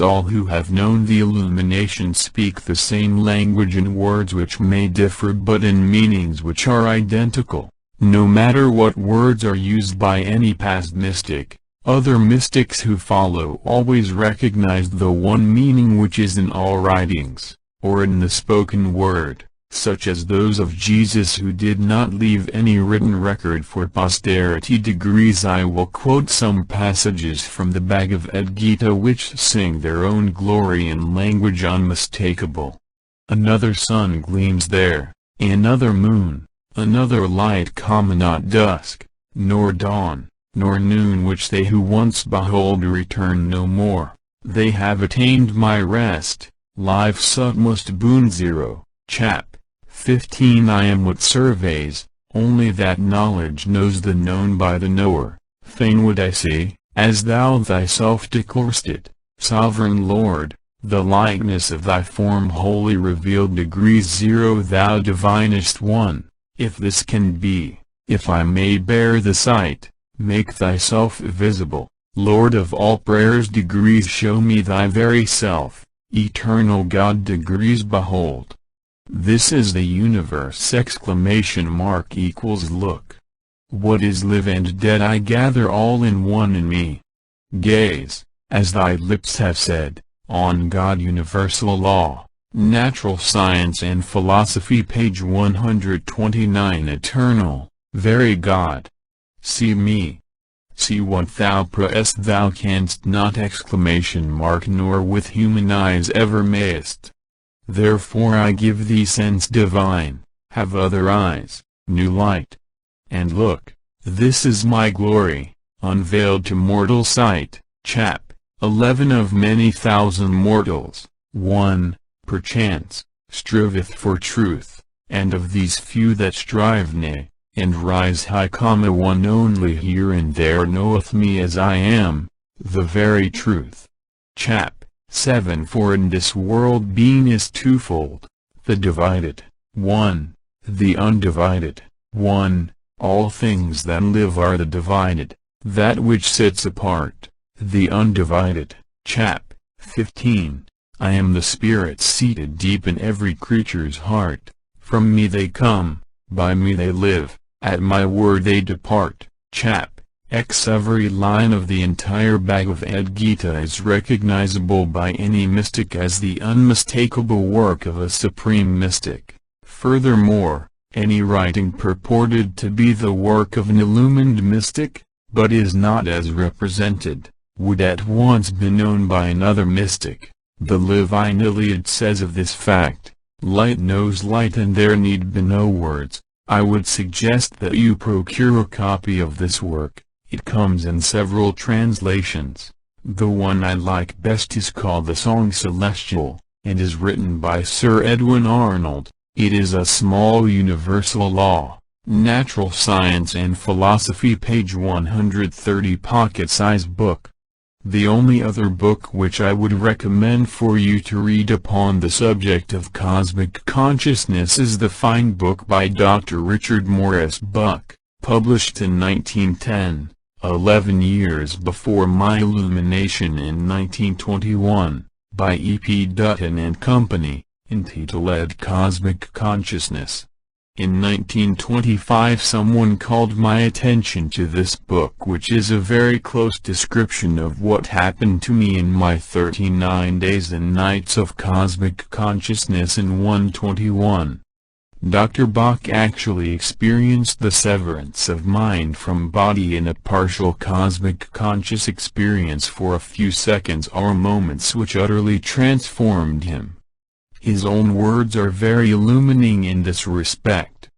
Speaker 1: all who have known the illumination speak the same language in words which may differ but in meanings which are identical. No matter what words are used by any past mystic, other mystics who follow always recognize the one meaning which is in all writings, or in the spoken word. such as those of Jesus, who did not leave any written record for posterity. Degrees. I will quote some passages from the Bhagavad Gita which sing their own glory in language unmistakable. Another sun gleams there, another moon, another light, not dusk, nor dawn, nor noon, which they who once behold return no more. They have attained my rest. Life's utmost boon. 0. Chap. 15. I am what surveys, only that knowledge knows the known by the knower. Fain would I see, as thou thyself declarest it, Sovereign Lord, the likeness of thy form wholly revealed. Degrees. 0. Thou divinest one, if this can be, if I may bear the sight, make thyself visible, Lord of all prayers. Degrees. Show me thy very self, eternal God. Degrees. Behold, this is the universe! Look. What is live and dead I gather all in one in me. Gaze, as thy lips have said, on God. Universal law, natural science and philosophy. Page 129. Eternal, very God. See me. See what thou prayest thou canst not! Nor with human eyes ever mayest. Therefore I give thee sense divine, have other eyes, new light. And look, this is my glory, unveiled to mortal sight. Chap. 11. Of many thousand mortals, one, perchance, striveth for truth, and of these few that strive, nay, and rise high, one only here and there knoweth me as I am, the very truth. Chap. 7. For in this world being is twofold, the divided, one, the undivided, one. All things that live are the divided, that which sits apart, the undivided. Chap. 15. I am the spirit seated deep in every creature's heart. From me they come, by me they live, at my word they depart. Chap. X. Every line of the entire Bhagavad Gita is recognizable by any mystic as the unmistakable work of a supreme mystic. Furthermore, any writing purported to be the work of an illumined mystic, but is not as represented, would at once be known by another mystic. The Livine Iliad says of this fact, light knows light and there need be no words. I would suggest that you procure a copy of this work. It comes in several translations. The one I like best is called The Song Celestial, and is written by Sir Edwin Arnold. It is a small universal law, natural science and philosophy. Page 130. Pocket-sized book. The only other book which I would recommend for you to read upon the subject of cosmic consciousness is the fine book by Dr. Richard Morris Buck, published in 1910. 11 years before my illumination in 1921, by E. P. Dutton and Company, entitled Cosmic Consciousness. In 1925 someone called my attention to this book, which is a very close description of what happened to me in my 39 days and nights of cosmic consciousness in 121. Dr. Bach actually experienced the severance of mind from body in a partial cosmic conscious experience for a few seconds or moments which utterly transformed him. His own words are very illuminating in this respect.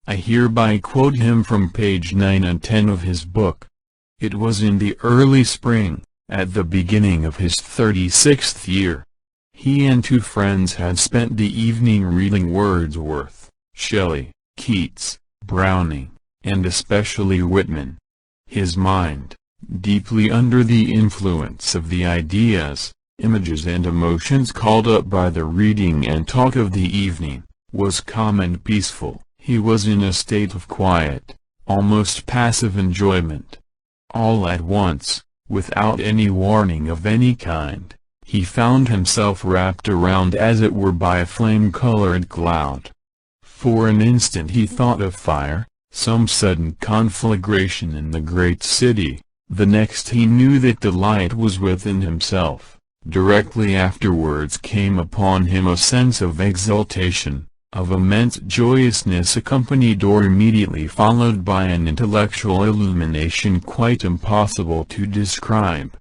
Speaker 1: I hereby quote him from page 9 and 10 of his book. It was in the early spring, at the beginning of his 36th year. He and two friends had spent the evening reading Wordsworth, Shelley, Keats, Browning, and especially Whitman. His mind, deeply under the influence of the ideas, images and emotions called up by the reading and talk of the evening, was calm and peaceful. He was in a state of quiet, almost passive enjoyment. All at once, without any warning of any kind, he found himself wrapped around as it were by a flame-colored cloud. For an instant he thought of fire, some sudden conflagration in the great city. The next he knew that the light was within himself. Directly afterwards came upon him a sense of exultation, of immense joyousness accompanied or immediately followed by an intellectual illumination quite impossible to describe.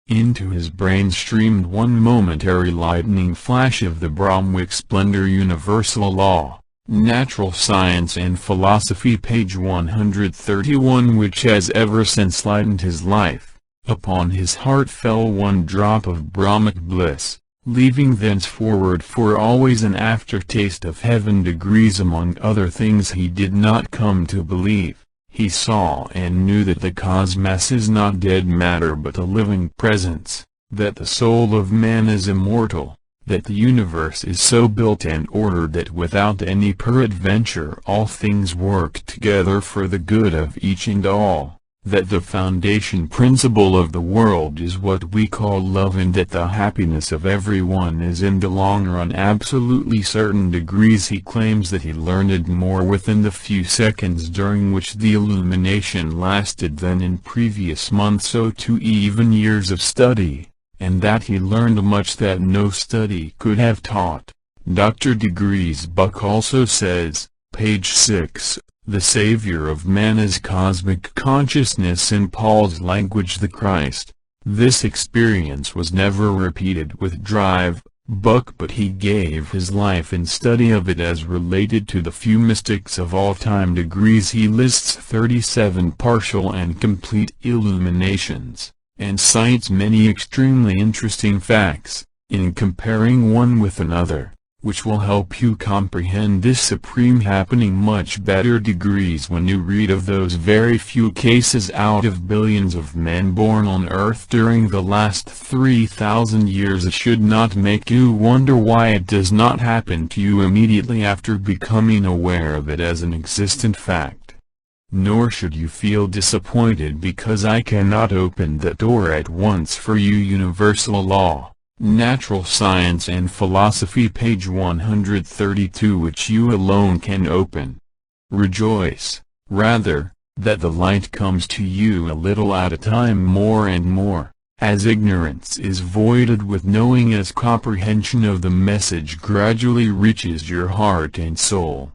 Speaker 1: Into his brain streamed one momentary lightning flash of the Brahmic splendor. Universal Law, Natural Science and Philosophy, page 131, which has ever since lightened his life. Upon his heart fell one drop of Brahmic bliss, leaving thenceforward for always an aftertaste of heaven. Degrees. Among other things he did not come to believe. He saw and knew that the cosmos is not dead matter but a living presence, that the soul of man is immortal, that the universe is so built and ordered that without any peradventure all things work together for the good of each and all, that the foundation principle of the world is what we call love, and that the happiness of everyone is in the long run absolutely certain. Degrees. He claims that he learned more within the few seconds during which the illumination lasted than in previous months or to even years of study, and that he learned much that no study could have taught. Dr. Degrees Buck also says, page 6, the Savior of man is cosmic consciousness, in Paul's language the Christ. This experience was never repeated with Drive Buck, but he gave his life in study of it as related to the few mystics of all time. Degrees. He lists 37 partial and complete illuminations, and cites many extremely interesting facts, in comparing one with another, which will help you comprehend this supreme happening much better. Degrees. When you read of those very few cases out of billions of men born on earth during the last 3,000 years, it should not make you wonder why it does not happen to you immediately after becoming aware of it as an existent fact. Nor should you feel disappointed because I cannot open that door at once for you. Universal Law, Natural Science and Philosophy, page 132, which you alone can open. Rejoice, rather, that the light comes to you a little at a time, more and more, as ignorance is voided with knowing, as comprehension of the message gradually reaches your heart and soul.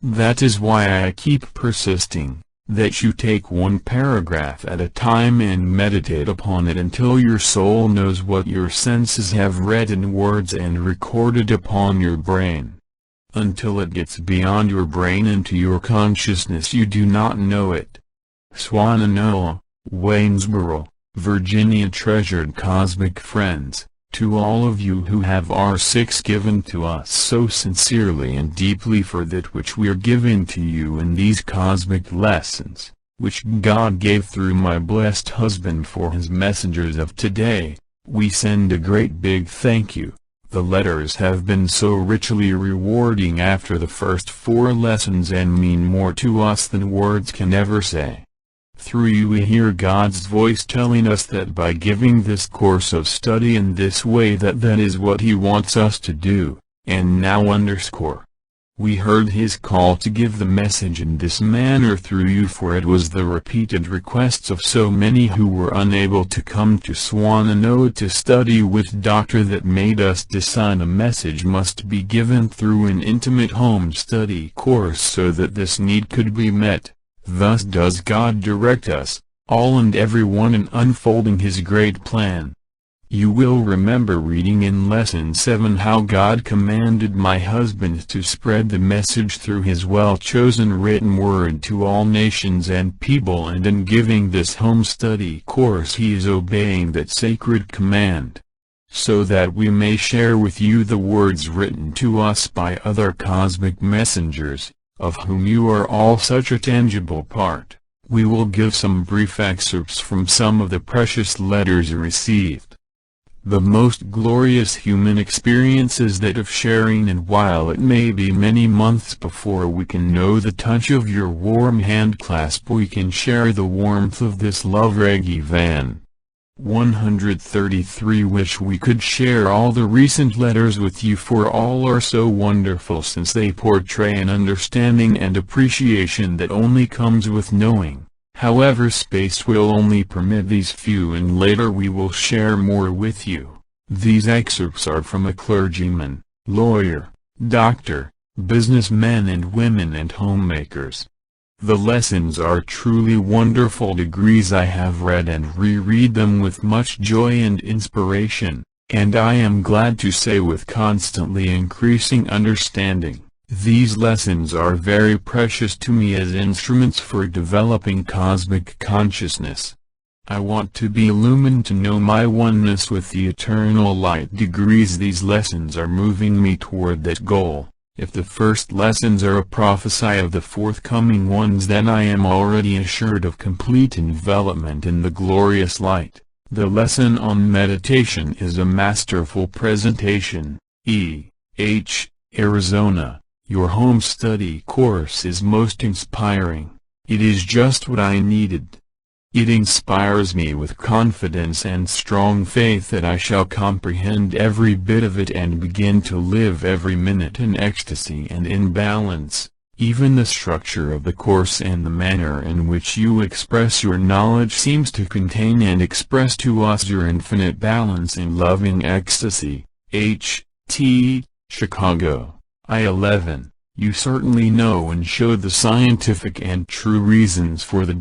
Speaker 1: That is why I keep persisting, that you take one paragraph at a time and meditate upon it until your soul knows what your senses have read in words and recorded upon your brain. Until it gets beyond your brain into your consciousness you do not know it. Swannanoa, Waynesboro, Virginia. Treasured cosmic friends, to all of you who have R6 given to us so sincerely and deeply for that which we're giving to you in these cosmic lessons, which God gave through my blessed husband for his messengers of today, we send a great big thank you. The letters have been so richly rewarding after the first 4 lessons and mean more to us than words can ever say. Through you we hear God's voice telling us that by giving this course of study in this way that is what He wants us to do, and now _. We heard His call to give the message in this manner through you, for it was the repeated requests of so many who were unable to come to Swannanoa to study with Doctor that made us decide a message must be given through an intimate home study course so that this need could be met. Thus does God direct us, all and every one, in unfolding His great plan. You will remember reading in Lesson 7 how God commanded my husband to spread the message through his well-chosen written word to all nations and people, and in giving this home study course he is obeying that sacred command, so that we may share with you the words written to us by other cosmic messengers, of whom you are all such a tangible part. We will give some brief excerpts from some of the precious letters received. The most glorious human experiences that of sharing, and while it may be many months before we can know the touch of your warm hand clasp, we can share the warmth of this love. Reggie Van 133. Wish we could share all the recent letters with you, for all are so wonderful, since they portray an understanding and appreciation that only comes with knowing. However, space will only permit these few, and later we will share more with you. These excerpts are from a clergyman, lawyer, doctor, businessmen and women and homemakers. The lessons are truly wonderful degrees. I have read and reread them with much joy and inspiration, and I am glad to say with constantly increasing understanding. These lessons are very precious to me as instruments for developing cosmic consciousness. I want to be illumined to know my oneness with the eternal light. Degrees. These lessons are moving me toward that goal. If the first lessons are a prophecy of the forthcoming ones, then I am already assured of complete envelopment in the glorious light. The lesson on meditation is a masterful presentation. E.H., Arizona. Your home study course is most inspiring. It is just what I needed. It inspires me with confidence and strong faith that I shall comprehend every bit of it and begin to live every minute in ecstasy and in balance. Even the structure of the course and the manner in which you express your knowledge seems to contain and express to us your infinite balance in loving ecstasy. H.T., Chicago. I-11. You certainly know and show the scientific and true reasons for the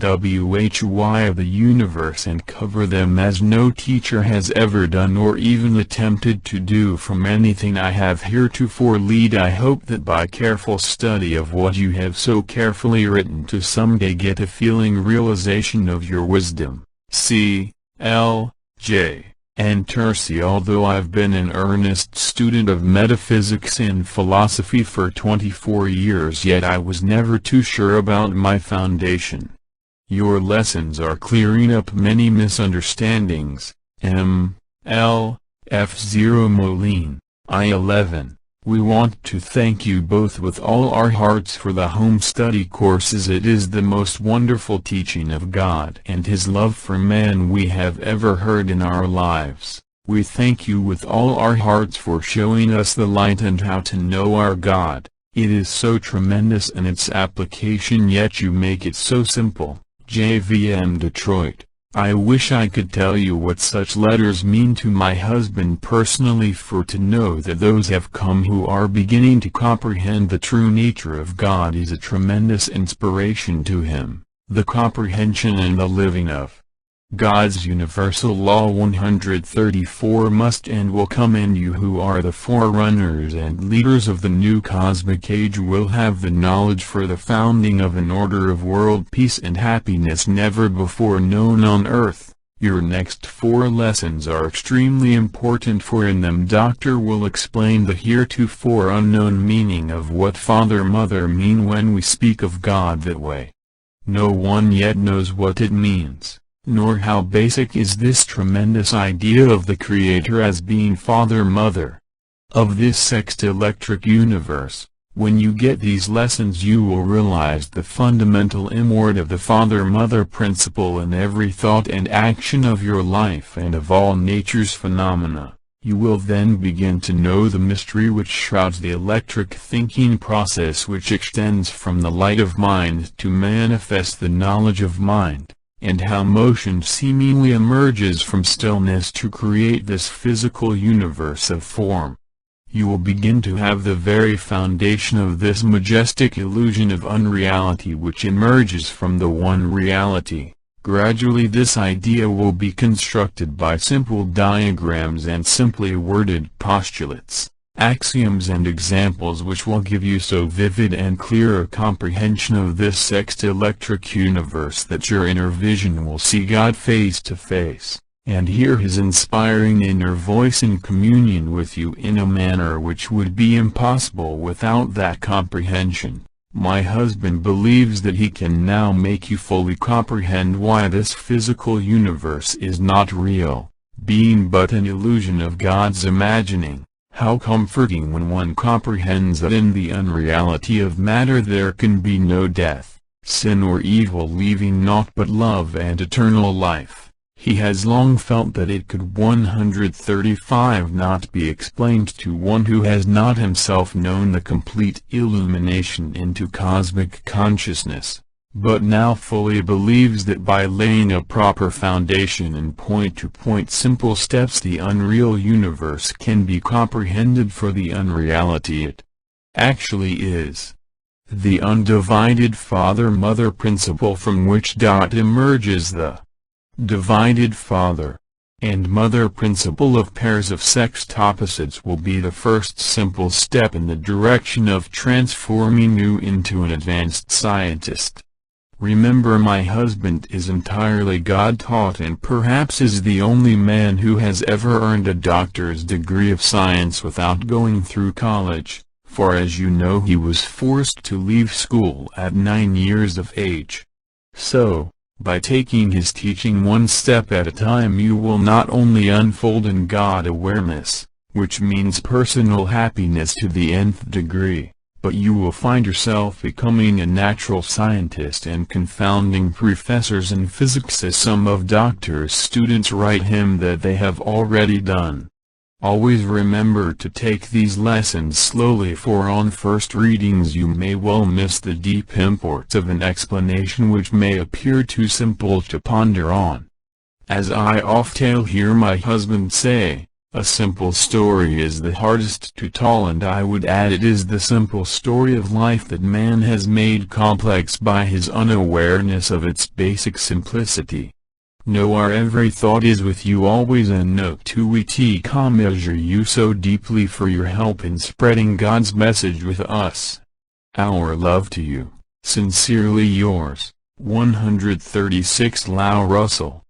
Speaker 1: why of the universe and cover them as no teacher has ever done or even attempted to do from anything I have heretofore lead. I hope that by careful study of what you have so carefully written to someday get a feeling realization of your wisdom. C. L. J. and Tercy. Although I've been an earnest student of metaphysics and philosophy for 24 years, yet I was never too sure about my foundation. Your lessons are clearing up many misunderstandings. M. L. F0 Moline. I-11. We want to thank you both with all our hearts for the home study courses. It is the most wonderful teaching of God and His love for man we have ever heard in our lives. We thank you with all our hearts for showing us the light and how to know our God. It is so tremendous in its application, yet you make it so simple. JVM Detroit. I wish I could tell you what such letters mean to my husband personally, for to know that those have come who are beginning to comprehend the true nature of God is a tremendous inspiration to him. The comprehension and the living of God's universal law 134 must and will come, and you who are the forerunners and leaders of the new cosmic age will have the knowledge for the founding of an order of world peace and happiness never before known on earth. Your next 4 lessons are extremely important, for in them Doctor will explain the heretofore unknown meaning of what Father Mother mean when we speak of God that way. No one yet knows what it means, nor how basic is this tremendous idea of the Creator as being Father Mother of this sext-electric universe. When you get these lessons you will realize the fundamental import of the Father-Mother principle in every thought and action of your life and of all nature's phenomena. You will then begin to know the mystery which shrouds the electric thinking process, which extends from the light of mind to manifest the knowledge of mind, and how motion seemingly emerges from stillness to create this physical universe of form. You will begin to have the very foundation of this majestic illusion of unreality which emerges from the one reality. Gradually this idea will be constructed by simple diagrams and simply worded postulates, axioms and examples, which will give you so vivid and clear a comprehension of this sext-electric universe that your inner vision will see God face to face, and hear His inspiring inner voice in communion with you in a manner which would be impossible without that comprehension. My husband believes that he can now make you fully comprehend why this physical universe is not real, being but an illusion of God's imagining. How comforting when one comprehends that in the unreality of matter there can be no death, sin or evil, leaving naught but love and eternal life. He has long felt that it could 135 not be explained to one who has not himself known the complete illumination into cosmic consciousness, but now fully believes that by laying a proper foundation in point-to-point simple steps the unreal universe can be comprehended for the unreality it actually is the undivided father-mother principle from which emerges the divided father and mother principle of pairs of sexed opposites will be the first simple step in the direction of transforming you into an advanced scientist. Remember, my husband is entirely God-taught and perhaps is the only man who has ever earned a doctor's degree of science without going through college, for as you know he was forced to leave school at 9 years of age. So, by taking his teaching one step at a time, you will not only unfold in God-awareness, which means personal happiness to the nth degree, but you will find yourself becoming a natural scientist and confounding professors in physics, as some of Doctor's students write him that they have already done. Always remember to take these lessons slowly, for on first readings you may well miss the deep import of an explanation which may appear too simple to ponder on. As I often hear my husband say, a simple story is the hardest to tell, and I would add it is the simple story of life that man has made complex by his unawareness of its basic simplicity. Know our every thought is with you always, and note to we measure you so deeply for your help in spreading God's message with us. Our love to you. Sincerely yours, 136 Lau Russell.